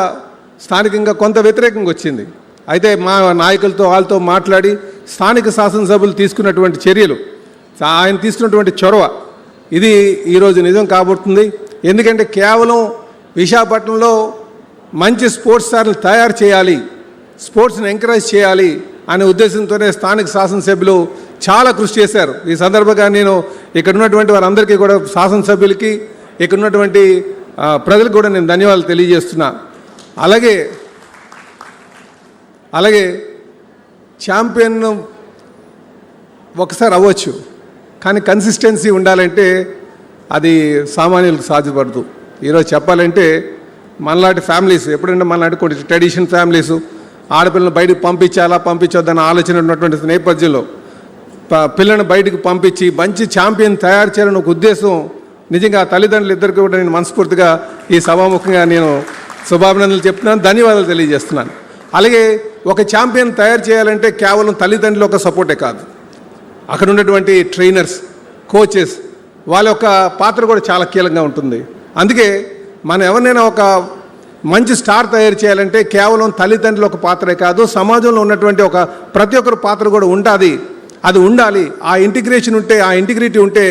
C: స్థానికంగా కొంత వ్యతిరేకంగా వచ్చింది. అయితే మా నాయకులతో వాళ్ళతో మాట్లాడి స్థానిక శాసనసభ్యులు తీసుకున్నటువంటి చర్యలు, ఆయన తీసుకున్నటువంటి చొరవ ఇది ఈరోజు నిజం కాబోతుంది. ఎందుకంటే కేవలం విశాఖపట్నంలో మంచి స్పోర్ట్స్ స్టార్లు తయారు చేయాలి, స్పోర్ట్స్ని ఎంకరేజ్ చేయాలి అనే ఉద్దేశంతోనే స్థానిక శాసనసభ్యులు చాలా కృషి చేశారు. ఈ సందర్భంగా నేను ఇక్కడ ఉన్నటువంటి వారందరికీ కూడా, శాసనసభ్యులకి, ఇక్కడ ఉన్నటువంటి ప్రజలకు కూడా నేను ధన్యవాదాలు తెలియజేస్తున్నా. అలాగే ఛాంపియన్ ఒకసారి అవ్వచ్చు, కానీ కన్సిస్టెన్సీ ఉండాలంటే అది సామాన్యులకు సాధ్యపడదు. ఈరోజు చెప్పాలంటే మనలాంటి ఫ్యామిలీస్, ఎప్పుడంటే మనలాంటి కొన్ని ట్రెడిషన్ ఫ్యామిలీస్ ఆడపిల్లలను బయటకు పంపించొద్దన్న ఆలోచన ఉన్నటువంటి నేపథ్యంలో పిల్లలను బయటకు పంపించి మంచి ఛాంపియన్ తయారు చేయాలని ఒక ఉద్దేశం నిజంగా తల్లిదండ్రులు ఇద్దరికి కూడా నేను మనస్ఫూర్తిగా ఈ సభాముఖంగా నేను శుభాభినందనలు చెప్తున్నాను, ధన్యవాదాలు తెలియజేస్తున్నాను. అలాగే ఒక ఛాంపియన్ తయారు చేయాలంటే కేవలం తల్లిదండ్రులు ఒక సపోర్టే కాదు, అక్కడ ఉన్నటువంటి ట్రైనర్స్, కోచెస్, వాళ్ళ యొక్క పాత్ర కూడా చాలా కీలకంగా ఉంటుంది. అందుకే మనం ఎవరినైనా ఒక మంచి స్టార్ తయారు చేయాలంటే కేవలం తల్లిదండ్రులు ఒక పాత్రే కాదు, సమాజంలో ఉన్నటువంటి ఒక ప్రతి ఒక్కరి పాత్ర కూడా ఉంటుంది. అది ఉండాలి. ఆ ఇంటిగ్రేషన్ ఉంటే, ఆ ఇంటిగ్రిటీ ఉంటే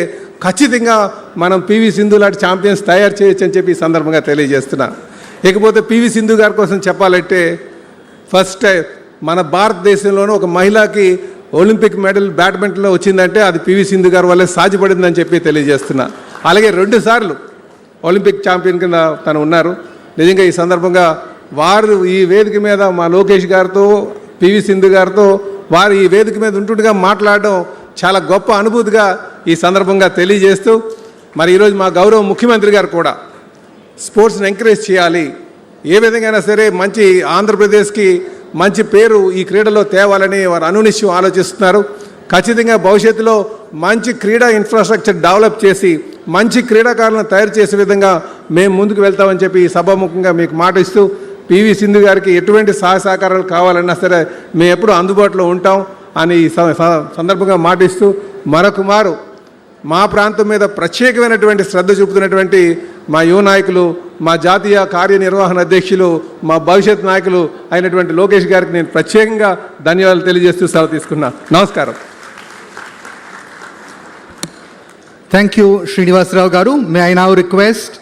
C: ఖచ్చితంగా మనం పివి సింధు లాంటి ఛాంపియన్స్ తయారు చేయొచ్చు అని చెప్పి ఈ సందర్భంగా తెలియజేస్తున్నా. ఇకపోతే పివి సింధు గారి కోసం చెప్పాలంటే ఫస్ట్ టైం మన భారతదేశంలోనూ ఒక మహిళకి ఒలింపిక్ మెడల్ బ్యాడ్మింటన్లో వచ్చిందంటే అది పివి సింధు గారి వల్లే సాధ్యపడిందని చెప్పి తెలియజేస్తున్నా. అలాగే 2 సార్లు ఒలింపిక్ ఛాంపియన్ కింద తను ఉన్నారు. నిజంగా ఈ సందర్భంగా వారు ఈ వేదిక మీద మా లోకేష్ గారితో, పివి సింధు గారితో వారు ఈ వేదిక మీద ఉంటుండగా మాట్లాడడం చాలా గొప్ప అనుభూతిగా ఈ సందర్భంగా తెలియజేస్తూ, మరి ఈరోజు మా గౌరవ ముఖ్యమంత్రి గారు కూడా స్పోర్ట్స్ని ఎంకరేజ్ చేయాలి, ఏ విధంగా సరే మంచి ఆంధ్రప్రదేశ్కి మంచి పేరు ఈ క్రీడలో తేవాలని వారు అనునిశ్యం ఆలోచిస్తున్నారు. ఖచ్చితంగా భవిష్యత్తులో మంచి క్రీడా ఇన్ఫ్రాస్ట్రక్చర్ డెవలప్ చేసి మంచి క్రీడాకారులను తయారు చేసే విధంగా మేము ముందుకు వెళ్తామని చెప్పి ఈ సభాముఖంగా మీకు మాట ఇస్తూ, పివి సింధు గారికి ఎటువంటి సహాయ సహకారాలు కావాలన్నా సరే మేము ఎప్పుడూ అందుబాటులో ఉంటాం అని ఈ సందర్భంగా మాట ఇస్తూ, మరొకమారు మా ప్రాంతం మీద ప్రత్యేకమైనటువంటి శ్రద్ధ చూపుతున్నటువంటి మా యువ నాయకులు, మా జాతీయ కార్యనిర్వహణ అధ్యక్షులు, మా భవిష్యత్ నాయకులు అయినటువంటి లోకేష్ గారికి నేను ప్రత్యేకంగా ధన్యవాదాలు తెలియజేస్తూ సెలవు తీసుకున్నా. నమస్కారం.
A: Thank you, Srinivasarao Garu. May I now request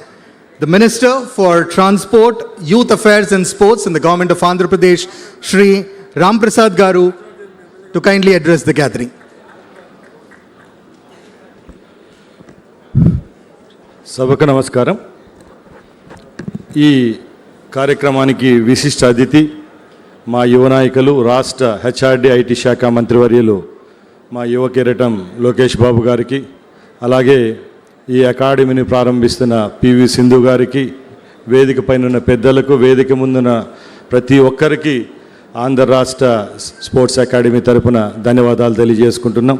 A: the Minister for Transport, Youth Affairs and Sports in the Government of Andhra Pradesh, Shri Ram Prasad Garu, to kindly address the gathering.
G: సభకు నమస్కారం. ఈ కార్యక్రమానికి విశిష్ట అతిథి మా యువ నాయకులు, రాష్ట్ర హెచ్ఆర్డి ఐటీ శాఖ మంత్రివర్యులు మా యువ కిరీటం లోకేష్ బాబు గారికి, అలాగే ఈ అకాడమీని ప్రారంభిస్తున్న పివి సింధు గారికి, వేదిక పైన ఉన్న పెద్దలకు, వేదిక ముందున్న ప్రతి ఒక్కరికి ఆంధ్ర రాష్ట్ర స్పోర్ట్స్ అకాడమీ తరపున ధన్యవాదాలు తెలియజేసుకుంటున్నాం.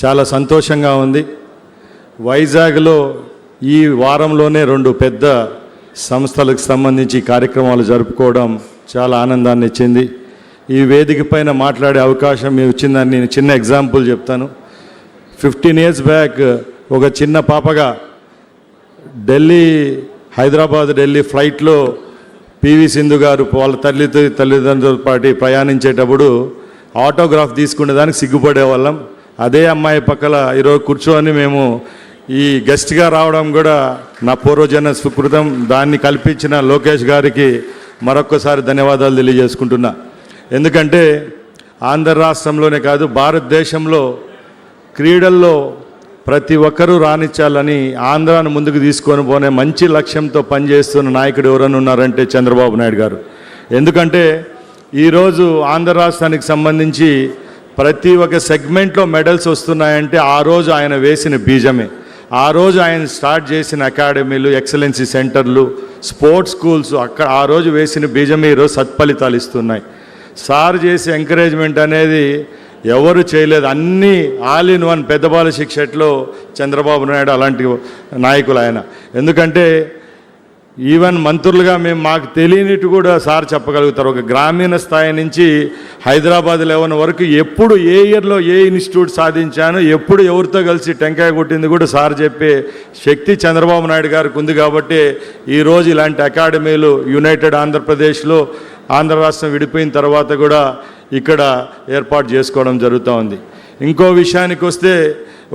G: చాలా సంతోషంగా ఉంది. వైజాగ్లో ఈ వారంలోనే 2 పెద్ద సంస్థలకు సంబంధించి కార్యక్రమాలు జరుపుకోవడం చాలా ఆనందాన్ని ఇచ్చింది. ఈ వేదిక పైన మాట్లాడే అవకాశం మీకు ఇచ్చిందని నేను చిన్న ఎగ్జాంపుల్ చెప్తాను. 15 years బ్యాక్ ఒక చిన్న పాపగా హైదరాబాద్ ఢిల్లీ ఫ్లైట్లో పివి సింధు గారు వాళ్ళ తల్లిదండ్రులతో పాటు ప్రయాణించేటప్పుడు ఆటోగ్రాఫ్ తీసుకునే దానికి సిగ్గుపడేవాళ్ళం. అదే అమ్మాయి పక్కల ఈరోజు కూర్చొని మేము ఈ గెస్ట్గా రావడం కూడా నా పూర్వజన్మ సుకృతం. దాన్ని కల్పించిన లోకేష్ గారికి మరొక్కసారి ధన్యవాదాలు తెలియజేసుకుంటున్నా. ఎందుకంటే ఆంధ్ర రాష్ట్రంలోనే కాదు, భారతదేశంలో క్రీడల్లో ప్రతి ఒక్కరూ రాణించాలని ఆంధ్రాను ముందుకు తీసుకొని పోనే మంచి లక్ష్యంతో పనిచేస్తున్న నాయకుడు ఎవరైనా ఉన్నారంటే చంద్రబాబు నాయుడు గారు. ఎందుకంటే ఈరోజు ఆంధ్ర రాష్ట్రానికి సంబంధించి ప్రతి ఒక్క సెగ్మెంట్లో మెడల్స్ వస్తున్నాయంటే ఆ రోజు ఆయన వేసిన బీజమే. ఆ రోజు ఆయన స్టార్ట్ చేసిన అకాడమీలు, ఎక్సలెన్సీ సెంటర్లు, స్పోర్ట్స్ స్కూల్స్ ఆ రోజు వేసిన బీజమే ఈరోజు సత్ఫలితాలు ఇస్తున్నాయి. సార్ చేసే ఎంకరేజ్మెంట్ అనేది ఎవరు చేయలేదు. అన్నీ ఆల్ ఇన్ వన్ పెద్దబాల శిక్షట్లో చంద్రబాబు నాయుడు అలాంటి నాయకులు ఆయన. ఎందుకంటే ఈవెన్ మంత్రులుగా మాకు తెలియనిట్టు కూడా సార్ చెప్పగలుగుతారు. ఒక గ్రామీణ స్థాయి నుంచి హైదరాబాద్ లెవెల్ వరకు ఎప్పుడు ఏ ఇయర్లో ఏ ఇన్స్టిట్యూట్ సాధించాను, ఎప్పుడు ఎవరితో కలిసి టెంకాయ కొట్టింది కూడా సార్ చెప్పే శక్తి చంద్రబాబు నాయుడు గారికి ఉంది. కాబట్టి ఈరోజు ఇలాంటి అకాడమీలు యునైటెడ్ ఆంధ్రప్రదేశ్లో ఆంధ్ర రాష్ట్రం విడిపోయిన తర్వాత కూడా ఇక్కడ ఏర్పాటు చేసుకోవడం జరుగుతూ ఉంది. ఇంకో విషయానికి వస్తే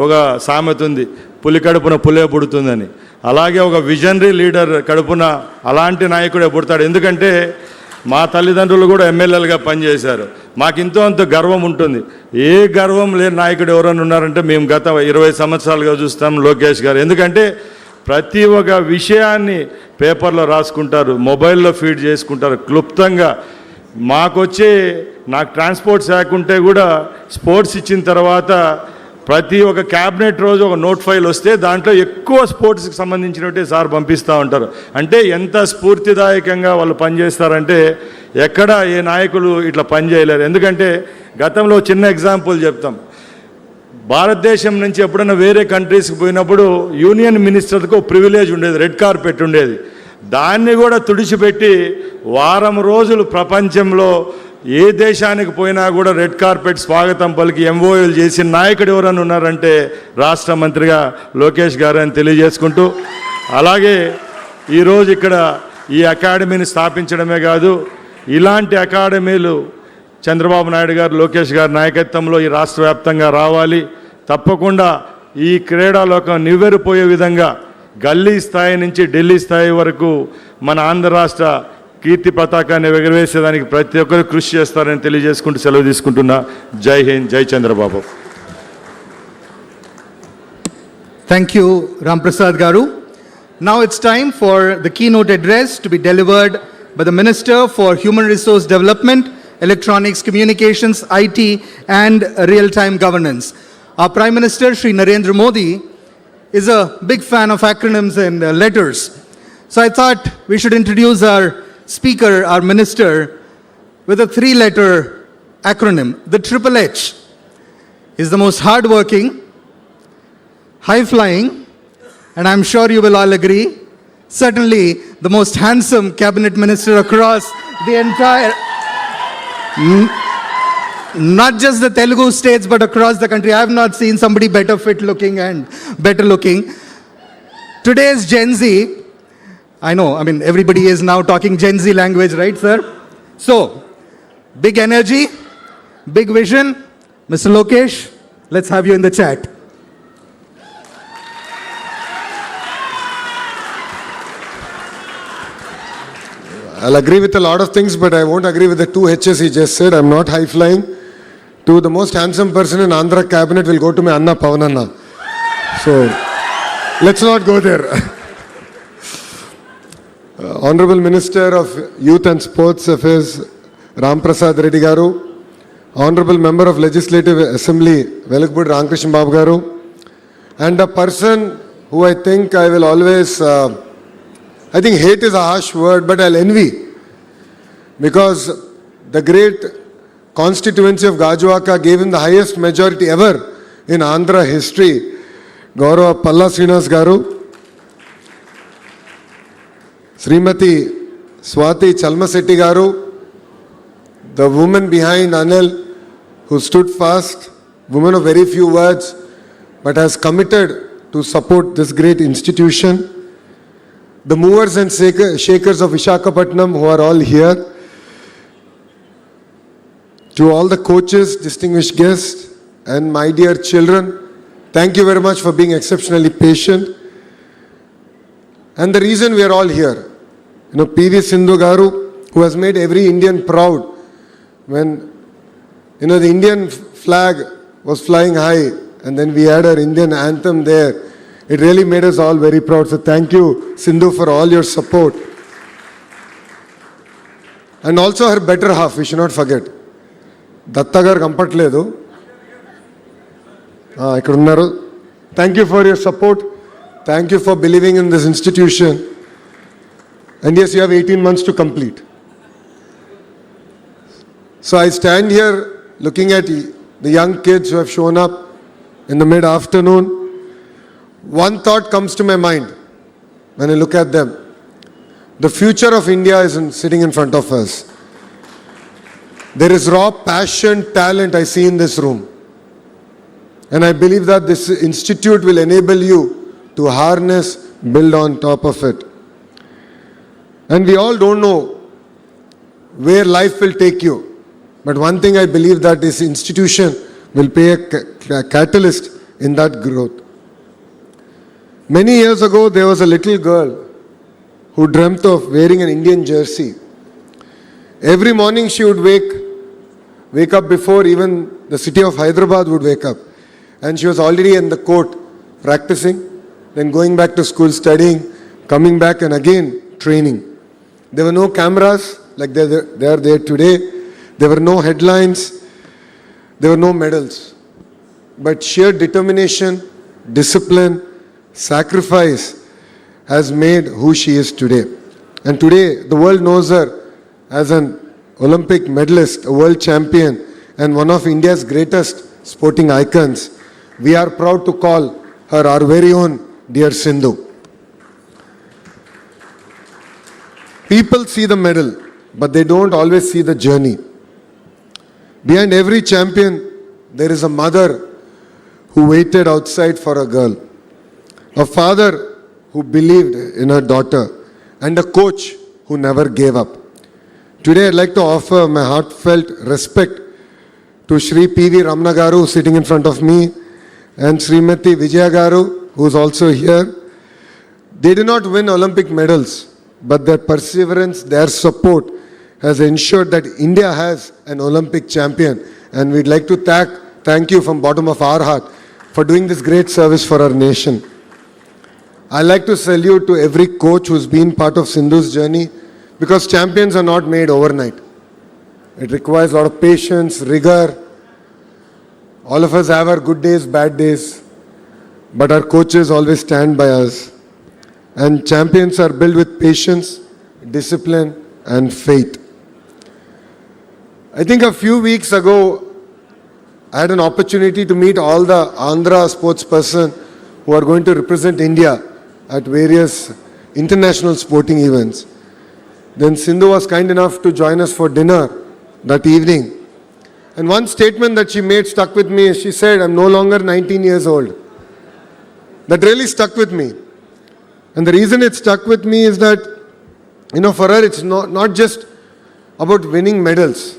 G: ఒక సామెత ఉంది, పులి కడుపున పులే పుడుతుందని. అలాగే ఒక విజనరీ లీడర్ కడుపున అలాంటి నాయకుడే పుడతాడు. ఎందుకంటే మా తల్లిదండ్రులు కూడా ఎమ్మెల్యేలుగా పనిచేశారు. మాకు ఇంతో అంత గర్వం ఉంటుంది. ఏ గర్వం లేని నాయకుడు ఎవరైనా ఉన్నారంటే మేము గత 20 సంవత్సరాలుగా చూస్తాం లోకేష్ గారు. ఎందుకంటే ప్రతి ఒక్క విషయాన్ని పేపర్లో రాసుకుంటారు, మొబైల్లో ఫీడ్ చేసుకుంటారు క్లుప్తంగా. నాకు ట్రాన్స్పోర్ట్ శాఖ ఉంటే కూడా స్పోర్ట్స్ ఇచ్చిన తర్వాత ప్రతి ఒక్క క్యాబినెట్ రోజు ఒక నోట్ ఫైల్ వస్తే దాంట్లో ఎక్కువ స్పోర్ట్స్కి సంబంధించినట్టే సార్ పంపిస్తూ ఉంటారు. అంటే ఎంత స్ఫూర్తిదాయకంగా వాళ్ళు పనిచేస్తారంటే ఎక్కడ ఏ నాయకులు ఇట్లా పనిచేయలేరు. ఎందుకంటే గతంలో చిన్న ఎగ్జాంపుల్ చెప్తాం. భారతదేశం నుంచి ఎప్పుడైనా వేరే కంట్రీస్కి పోయినప్పుడు యూనియన్ మినిస్టర్కి ఒక ప్రివిలేజ్ ఉండేది, రెడ్ కార్పెట్ ఉండేది. దాన్ని కూడా తుడిచిపెట్టి వారం రోజులు ప్రపంచంలో ఏ దేశానికి పోయినా కూడా రెడ్ కార్పెట్ స్వాగతం పలికి ఎంఓయూలు చేసిన నాయకుడు ఎవరైనా ఉన్నారంటే రాష్ట్ర మంత్రిగా లోకేష్ గారు అని తెలియజేసుకుంటూ, అలాగే ఈరోజు ఇక్కడ ఈ అకాడమీని స్థాపించడమే కాదు, ఇలాంటి అకాడమీలు చంద్రబాబు నాయుడు గారు, లోకేష్ గారి నాయకత్వంలో ఈ రాష్ట్ర వ్యాప్తంగా రావాలి. తప్పకుండా ఈ క్రీడాలోకం నివ్వెరపోయే విధంగా గల్లీ స్థాయి నుంచి ఢిల్లీ స్థాయి వరకు మన ఆంధ్ర రాష్ట్ర కీర్తి పతాకాన్ని ఎగరవేసేదానికి ప్రతి ఒక్కరు కృషి చేస్తారని తెలియజేసుకుంటూ సెలవు తీసుకుంటున్నా. జై హింద్, జై Chandrababu.
A: Thank you, Ram Prasad Garu. Now it's time for the keynote address to be delivered by the Minister for Human Resource Development, Electronics, Communications, IT and Real-Time Governance. Our Prime Minister, Shri Narendra Modi, is a big fan of acronyms and letters. So I thought we should introduce our speaker, our minister, with a 3-letter acronym. The Triple H is the most hardworking, high-flying, and I'm sure you will all agree, certainly the most handsome cabinet minister across the entire, not just the Telugu states, but across the country. I have not seen somebody better fit looking and better looking. Today's Gen Z, I know, everybody is now talking Gen Z language, right, sir? So, big energy, big vision. Mr. Lokesh, let's have you in the chat.
C: I'll agree with a lot of things, but I won't agree with the 2 H's he just said. I'm not high-flying. To the most handsome person in Andhra cabinet will go to my Anna Pavananna. So, let's not go there. Honorable Minister of Youth and Sports Affairs, Ram Prasad Reddy Garu, Honorable Member of Legislative Assembly, Velagpudi Ramkrishna Babu Garu, and a person who I think I will always, I think hate is a harsh word, but I'll envy, because the great constituency of Gajuwaka gave him the highest majority ever in Andhra history. Gaurav Palla Srinivas Garu, Srimati Swati Chalmasetti Garu, the woman behind Anil who stood fast, woman of very few words, but has committed to support this great institution. The movers and shakers of Visakhapatnam who are all here. To all the coaches, distinguished guests, and my dear children, thank you very much for being exceptionally patient. And the reason we are all here, PV Sindhu Garu, who has made every Indian proud when, the Indian flag was flying high and then we had our Indian anthem there. It really made us all very proud. So thank you, Sindhu, for all your support. And also her better half, we should not forget. Datta garu kampatledu. Ikkada unnaru. Thank you for your support. Thank you for believing in this institution. And yes, you have 18 months to complete. So I stand here looking at the young kids who have shown up in the mid-afternoon. One thought comes to my mind when I look at them. The future of India is sitting in front of us. There is raw passion, talent I see in this room. And I believe that this institute will enable you to harness, build on top of it. And we all don't know where life will take you. But one thing I believe that this institution will play a catalyst in that growth. Many years ago, there was a little girl who dreamt of wearing an Indian jersey. Every morning she would wake up before even the city of Hyderabad would wake up. And she was already in the court practicing, then going back to school studying, coming back and again training. There were no cameras like they are there today. There were no headlines. There were no medals. But sheer determination, discipline, sacrifice has made who she is today. And today, the world knows her as an Olympic medalist, a world champion, and one of India's greatest sporting icons. We are proud to call her our very own dear Sindhu. People see the medal, but they don't always see the journey. Behind every champion, there is a mother who waited outside for a girl, a father who believed in her daughter, and a coach who never gave up. Today, I'd like to offer my heartfelt respect to Shri P.V. Ramana Garu, sitting in front of me, and Srimati Vijaya Garu, who is also here. They did not win Olympic medals, but their perseverance, their support has ensured that India has an Olympic champion. And we'd like to thank you from bottom of our heart for doing this great service for our nation. I'd like to salute to every coach who's been part of Sindhu's journey, because champions are not made overnight. It requires a lot of patience, rigor. All of us have our good days, bad days, but our coaches always stand by us. And champions are built with patience, discipline, and faith. I think a few weeks ago, I had an opportunity to meet all the Andhra sportspersons who are going to represent India at various international sporting events. Then Sindhu was kind enough to join us for dinner that evening. And one statement that she made stuck with me. She said, "I'm no longer 19 years old." That really stuck with me. And the reason it stuck with me is that, for her, it's not just about winning medals.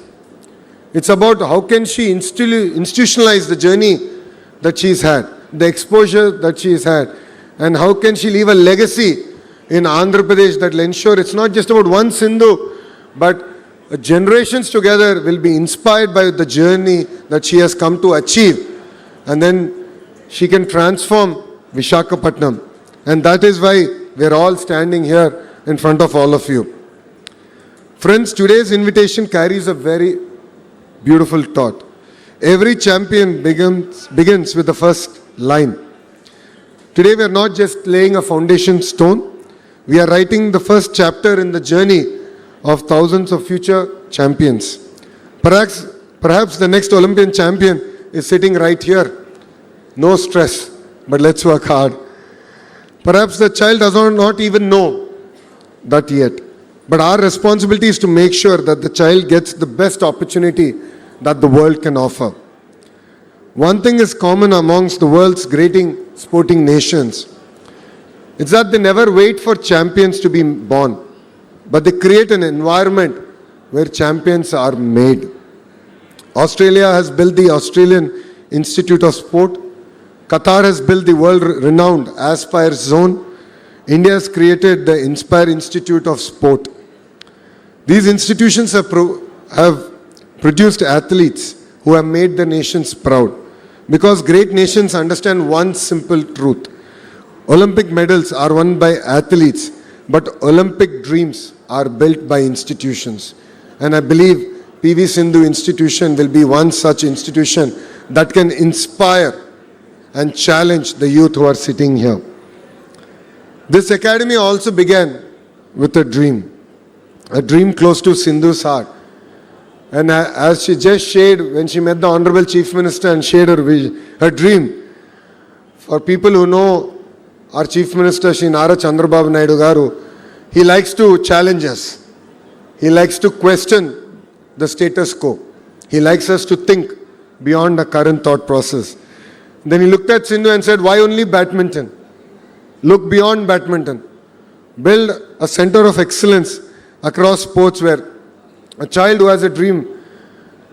C: It's about how can she institutionalize the journey that she's had, the exposure that she's had, and how can she leave a legacy in Andhra Pradesh that will ensure it's not just about one Sindhu, but generations together will be inspired by the journey that she has come to achieve. And then she can transform Visakhapatnam. And that is why we're all standing here in front of all of you. Friends, today's invitation carries a very beautiful thought. Every champion begins with the first line. Today we are not just laying a foundation stone, we are writing the first chapter in the journey of thousands of future champions. Perhaps the next Olympian champion is sitting right here. No stress, but let's work hard. Perhaps the child does not even know that yet. But our responsibility is to make sure that the child gets the best opportunity that the world can offer. One thing is common amongst the world's great sporting nations. It's that they never wait for champions to be born, but they create an environment where champions are made. Australia has built the Australian Institute of Sport. Qatar has built the world-renowned Aspire Zone. India has created the Inspire Institute of Sport. These institutions have produced athletes who have made the nations proud. Because great nations understand one simple truth. Olympic medals are won by athletes, but Olympic dreams are built by institutions. And I believe PV Sindhu institution will be one such institution that can inspire and challenge the youth who are sitting here. This academy also began with a dream close to Sindhu's heart. And as she just shared, when she met the Honorable Chief Minister and shared her dream, for people who know our Chief Minister, Shri Nara Chandrababu Naidu Garu, he likes to challenge us. He likes to question the status quo. He likes us to think beyond the current thought process. Then he looked at Sindhu and said, why only badminton? Look beyond badminton. Build a center of excellence across sports where a child who has a dream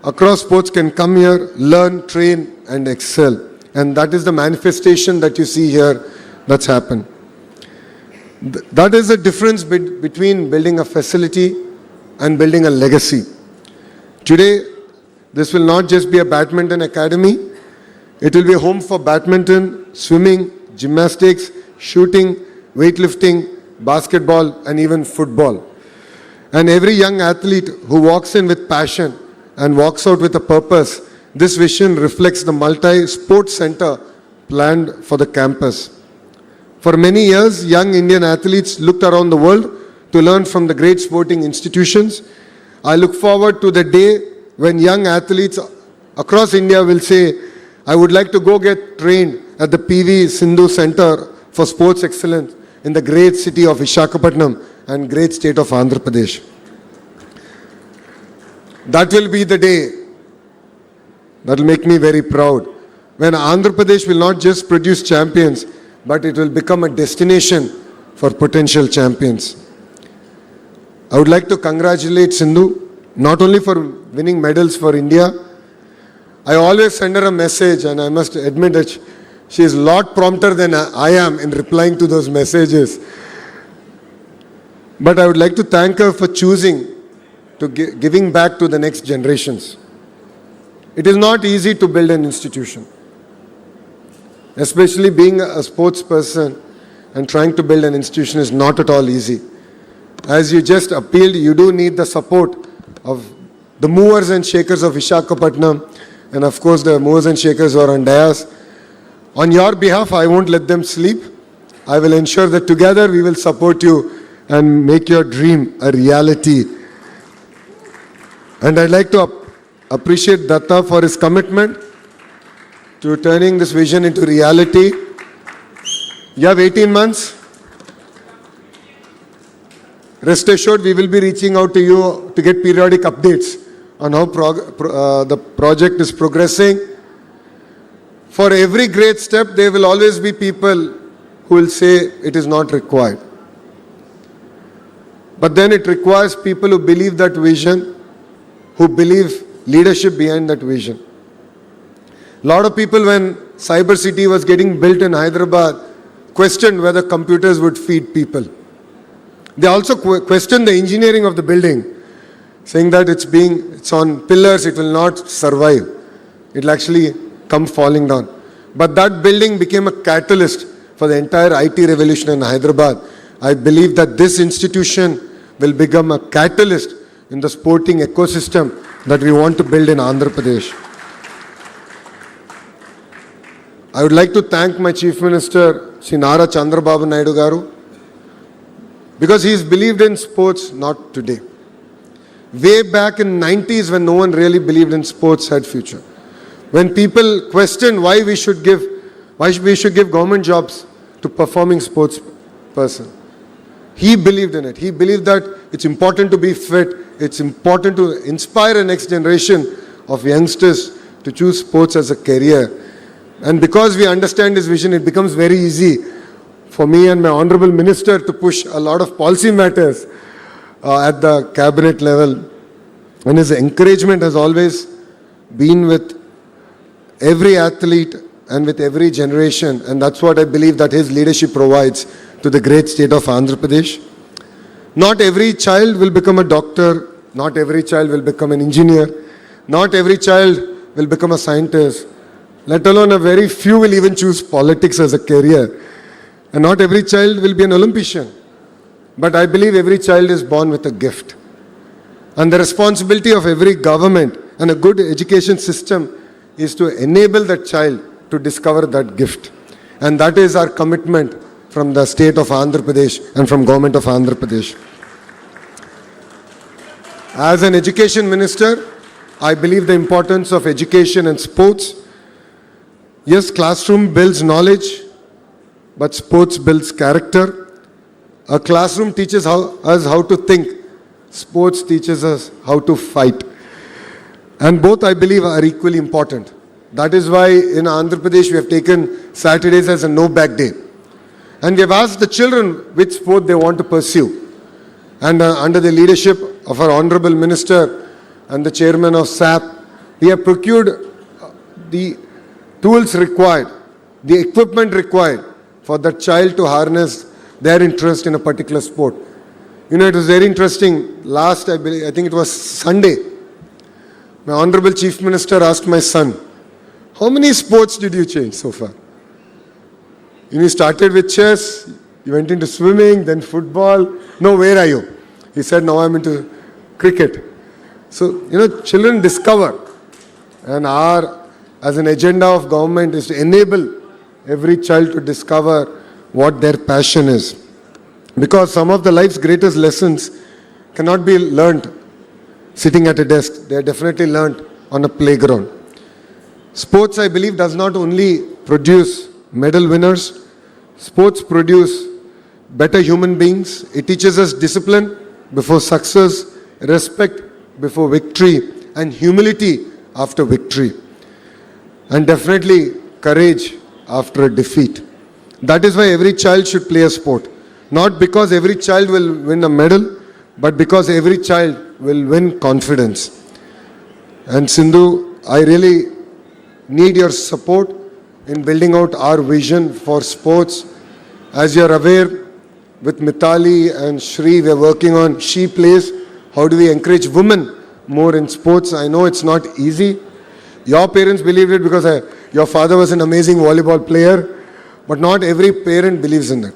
C: across sports can come here, learn, train and excel. And that is the manifestation that you see here that's happened. That is the difference between building a facility and building a legacy. Today, this will not just be a badminton academy. It will be a home for badminton, swimming, gymnastics, shooting, weightlifting, basketball and even football. And every young athlete who walks in with passion and walks out with a purpose, this vision reflects the multi-sport center planned for the campus. For many years, young Indian athletes looked around the world to learn from the great sporting institutions. I look forward to the day when young athletes across India will say, I would like to go get trained at the PV Sindhu Center for Sports Excellence in the great city of Visakhapatnam and great state of Andhra Pradesh. That will be the day that will make me very proud, when Andhra Pradesh will not just produce champions, but it will become a destination for potential champions. I would like to congratulate Sindhu, not only for winning medals for India. I always send her a message, and I must admit that she is a lot prompter than I am in replying to those messages. But I would like to thank her for choosing to giving back to the next generations. It is not easy to build an institution, especially being a sports person and trying to build an institution is not at all easy. As you just appealed, you do need the support of the movers and shakers of Visakhapatnam and of course the movers and shakers who are on dais. On your behalf, I won't let them sleep. I will ensure that together we will support you and make your dream a reality. And I'd like to appreciate Datta for his commitment to turning this vision into reality. You have 18 months. Rest assured, we will be reaching out to you to get periodic updates on how the project is progressing. For every great step, there will always be people who will say it is not required. But then it requires people who believe that vision, who believe leadership behind that vision. A lot of people, when Cyber City was getting built in Hyderabad, questioned whether computers would feed people. They also questioned the engineering of the building, saying that it's on pillars, it will not survive. It will actually come falling down. But that building became a catalyst for the entire IT revolution in Hyderabad. I believe that this institution will become a catalyst in the sporting ecosystem that we want to build in Andhra Pradesh. I would like to thank my Chief Minister, Shri Nara Chandrababu Naidu Garu, because he's believed in sports not today. Way back in 90s, when no one really believed in sports had future. When people questioned why we should give government jobs to performing sports person. He believed in it. He believed that it's important to be fit. It's important to inspire the next generation of youngsters to choose sports as a career. And because we understand his vision, it becomes very easy for me and my Honorable Minister to push a lot of policy matters at the cabinet level. And his encouragement has always been with every athlete and with every generation. And that's what I believe that his leadership provides to the great state of Andhra Pradesh. Not every child will become a doctor. Not every child will become an engineer. Not every child will become a scientist. let alone a very few will even choose politics as a career. And not every child will be an Olympian. But I believe every child is born with a gift. And the responsibility of every government and a good education system is to enable that child to discover that gift. And that is our commitment from the state of Andhra Pradesh and from government of Andhra Pradesh. As an education minister, I believe the importance of education and sports. Yes, classroom builds knowledge, but sports builds character. A classroom teaches us how to think. Sports teaches us how to fight. And both, I believe, are equally important. That is why in Andhra Pradesh we have taken Saturdays as a no-back day. And we have asked the children which sport they want to pursue. And under the leadership of our Honorable Minister and the Chairman of SAP, we have procured the tools required, the equipment required for the child to harness their interest in a particular sport. You know, it was very interesting. Last, I think it was Sunday, my Honorable Chief Minister asked my son, how many sports did you change so far? You started with chess, you went into swimming, then football. No, where are you? He said, now I'm into cricket. So, children discover. And as an agenda of government, is to enable every child to discover what their passion is. Because some of the life's greatest lessons cannot be learnt sitting at a desk. They are definitely learnt on a playground. Sports, I believe, does not only produce medal winners. Sports produce better human beings. It teaches us discipline before success, respect before victory, and humility after victory. And definitely courage after a defeat. That is why every child should play a sport. Not because every child will win a medal, but because every child will win confidence. And Sindhu, I really need your support in building out our vision for sports. As you are aware, with Mitali and Shri, we are working on She Plays. How do we encourage women more in sports? I know it's not easy. Your parents believed it because your father was an amazing volleyball player, but not every parent believes in that.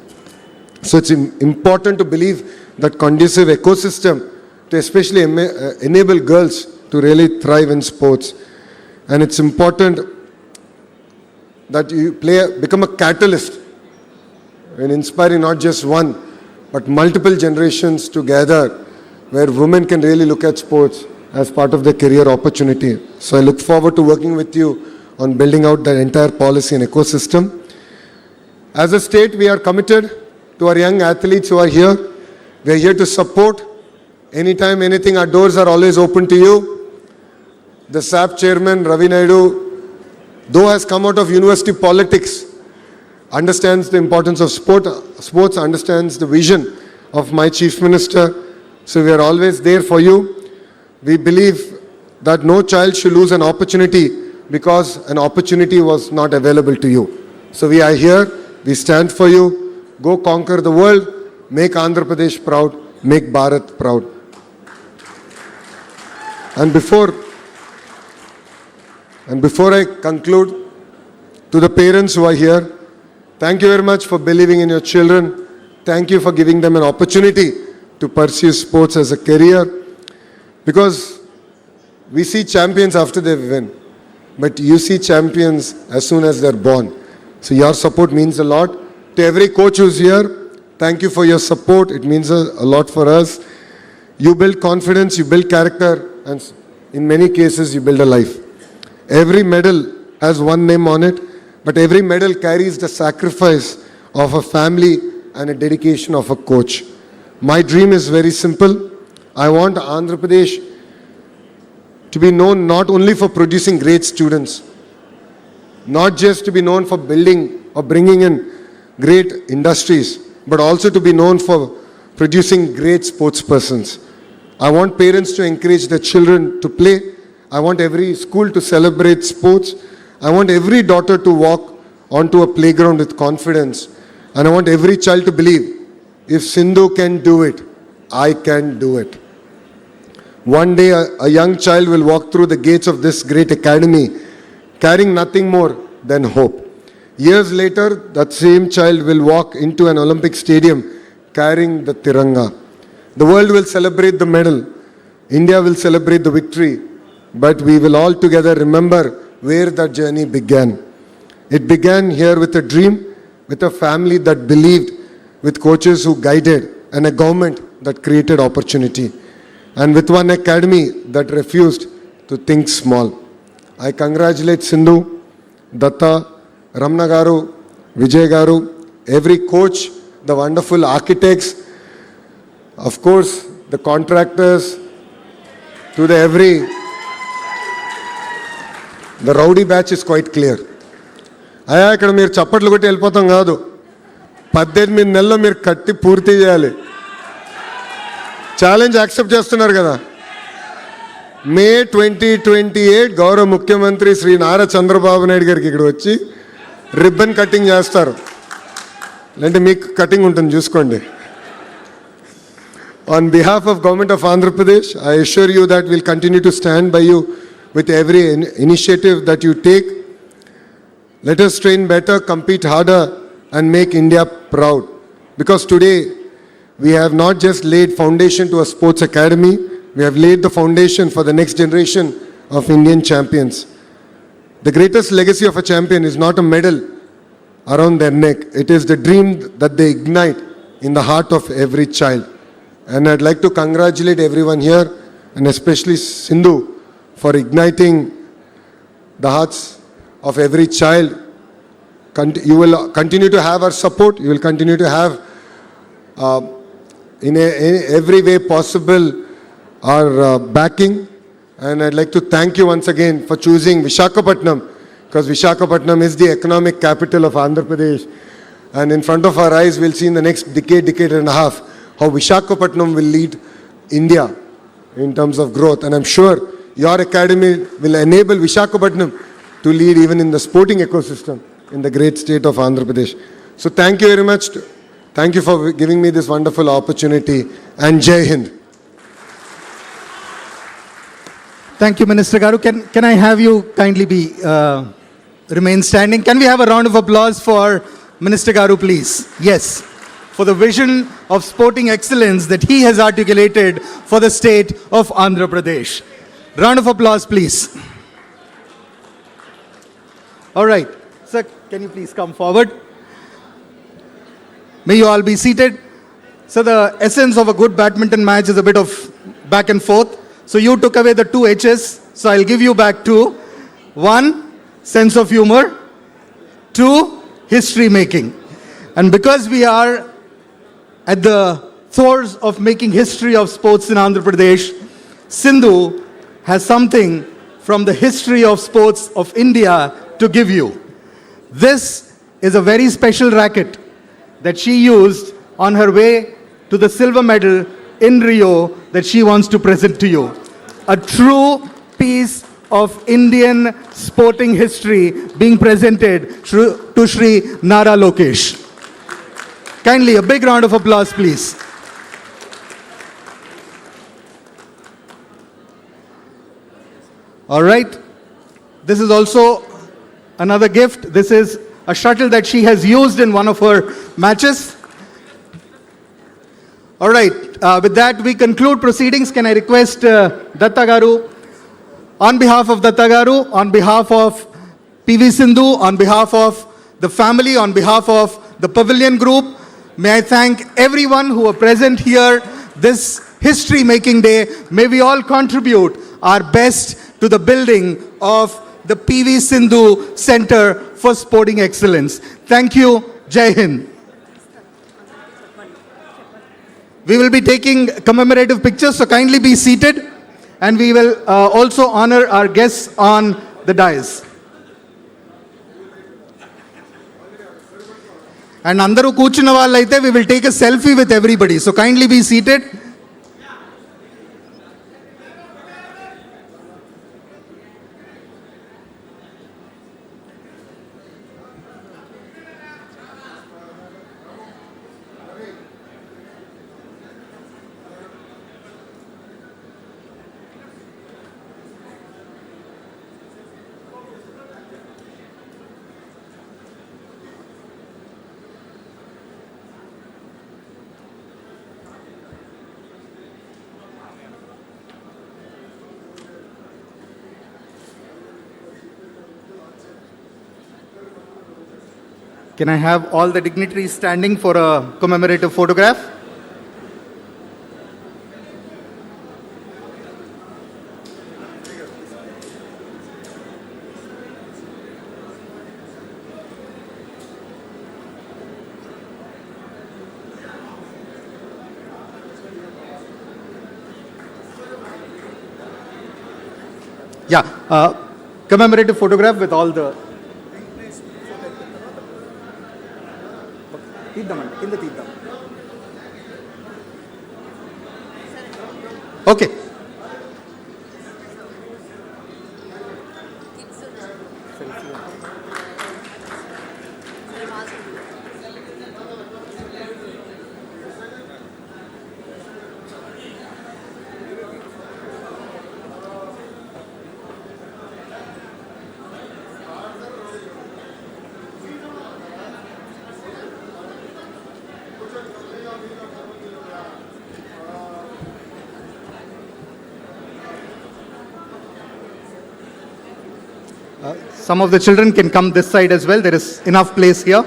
C: So it's important to believe that conducive ecosystem to especially enable girls to really thrive in sports. And it's important that you become a catalyst in inspiring not just one, but multiple generations together, where women can really look at sports as part of their career opportunity. So I look forward to working with you on building out that entire policy and ecosystem. As a state, we are committed to our young athletes who are here. We are here to support. Anytime, anything, our doors are always open to you. The SAP chairman, Ravi Naidu, though has come out of university politics, understands the importance of sports, understands the vision of my chief minister. So we are always there for you. We believe that no child should lose an opportunity because an opportunity was not available to you. So we are here, we stand for you. Go conquer the world, make Andhra Pradesh proud, make Bharat proud. And before I conclude, to the parents who are here, thank you very much for believing in your children. Thank you for giving them an opportunity to pursue sports as a career. Because we see champions after they win, but you see champions as soon as they're born. So your support means a lot. To every coach who's here, thank you for your support. It means a lot for us. You build confidence, you build character, and in many cases, you build a life. Every medal has one name on it, but every medal carries the sacrifice of a family and a dedication of a coach. My dream is very simple. I want Andhra Pradesh to be known not only for producing great students, not just to be known for building or bringing in great industries, but also to be known for producing great sports persons. I want parents to encourage their children to play. I want every school to celebrate sports. I want every daughter to walk onto a playground with confidence. And I want every child to believe, if Sindhu can do it, I can do it. One day a young child will walk through the gates of this great academy carrying nothing more then hope. Years later, that same child will walk into an Olympic stadium carrying the Tiranga. The world will celebrate the medal. India will celebrate the victory. But we will all together remember where that journey began. It began here with a dream, with a family that believed, with coaches who guided, and a government that created opportunity, and with one academy that refused to think small. I congratulate Sindhu, Datta, Ramna Garu, Vijay Garu, every coach, the wonderful architects, of course, the contractors, to the rowdy batch is quite clear. అయ్యా ఇక్కడ మీరు చప్పట్లు కొట్టి వెళ్ళిపోతాం కాదు, 18 నెలల్లో మీరు కట్టి పూర్తి చేయాలి. ఛాలెంజ్ యాక్సెప్ట్ చేస్తున్నారు కదా. మే 2028 గౌరవ ముఖ్యమంత్రి శ్రీ నారా చంద్రబాబు నాయుడు గారికి ఇక్కడ వచ్చి రిబ్బన్ కటింగ్ చేస్తారు. లేదంటే మీకు కటింగ్ ఉంటుంది చూసుకోండి. On behalf of Government of Andhra Pradesh, I assure you that we'll continue to stand by you with every initiative that you take. Let us train better, compete harder, and make India proud. Because today, we have not just laid foundation to a sports academy, we have laid the foundation for the next generation of Indian champions. The greatest legacy of a champion is not a medal around their neck. It is the dream that they ignite in the heart of every child. And I'd like to congratulate everyone here, and especially Sindhu, for igniting the hearts of every child. You will continue to have our support. You will continue to have, in every way possible, our backing. And I'd like to thank you once again for choosing Visakhapatnam, because Visakhapatnam is the economic capital of Andhra Pradesh. And in front of our eyes, we'll see in the next decade and a half, how Visakhapatnam will lead India in terms of growth. And I'm sure your academy will enable Visakhapatnam to lead even in the sporting ecosystem in the great state of Andhra Pradesh. So thank you very much. Thank you for giving me this wonderful opportunity, and Jai Hind.
A: Thank you, Minister Garu. Can I have you kindly remain standing? Can we have a round of applause for Minister Garu, please? Yes, for the vision of sporting excellence that he has articulated for the state of Andhra Pradesh. Round of applause, please. All right. Sir, can you please come forward? May you all be seated. So the essence of a good badminton match is a bit of back and forth. So you took away the 2 H's. So I'll give you back 2. 1, sense of humor. 2, history making. And because we are at the throes of making history of sports in Andhra Pradesh, Sindhu has something from the history of sports of India to give you. This is a very special racket that she used on her way to the silver medal in Rio that she wants to present to you. A true piece of Indian sporting history being presented to Shri Nara Lokesh. Kindly, a big round of applause, please. All right. This is also another gift. This is a shuttle that she has used in one of her matches. All right. With that, we conclude proceedings. Can I request Datta Garu, on behalf of Datta Garu, on behalf of PV Sindhu, on behalf of the family, on behalf of the Pavilion Group, may I thank everyone who are present here this history-making day. May we all contribute our best to the building of the PV Sindhu Center for Sporting Excellence. Thank you. Jai Hind. We will be taking commemorative pictures, so kindly be seated, and we will also honor our guests on the dais. And andaru కూర్చున్న వాళ్ళైతే we will take a selfie with everybody, so kindly be seated. Can I have all the dignitaries standing for a commemorative photograph? Yeah, commemorative photograph with all the. Okay. Some of the children can come this side as well. There is enough place here.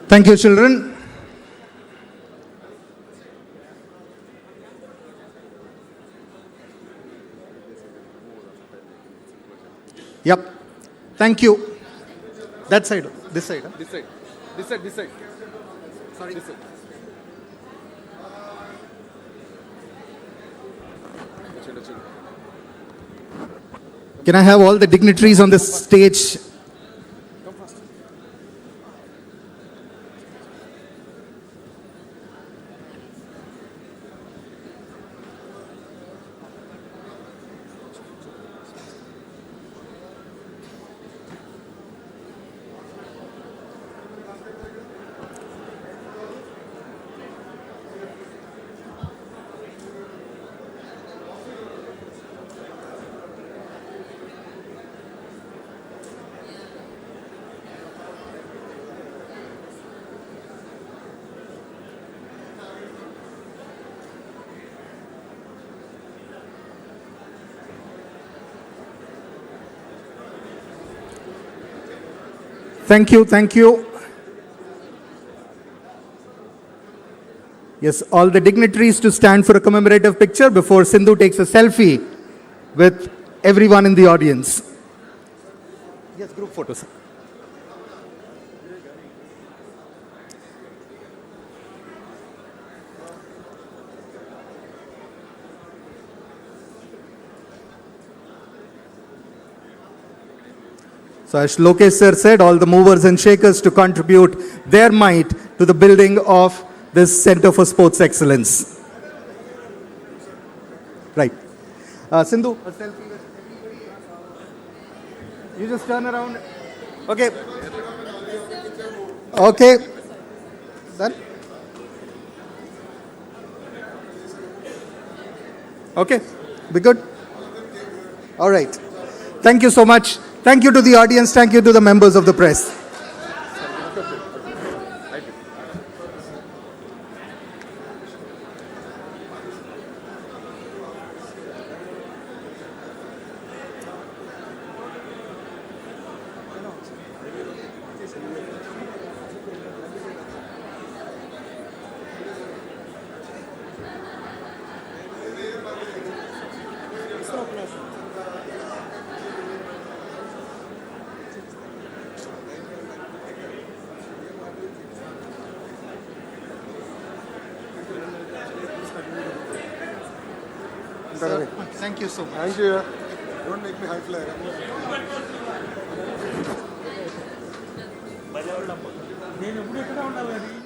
A: Thank you, children. Yep. Thank you. That side. This side. Huh?
H: This side. This side. This side.
A: Sorry.
H: This side.
A: Can I have all the dignitaries on this stage? Thank you, thank you. Yes, all the dignitaries to stand for a commemorative picture before Sindhu takes a selfie with everyone in the audience. Yes, group photos. So as Lokesh sir said, all the movers and shakers to contribute their might to the building of this Center for Sports Excellence. Right. Sindhu, a selfie with everybody. You just turn around. Okay. Okay. Done? Okay. Be good? All right. Thank you so much. Thank you to the audience. Thank you to the members of the press. Sir, thank you so much.
C: Thank you. Don't make me high flyer.
F: నేను ఎప్పుడు ఎక్కడ ఉండాలి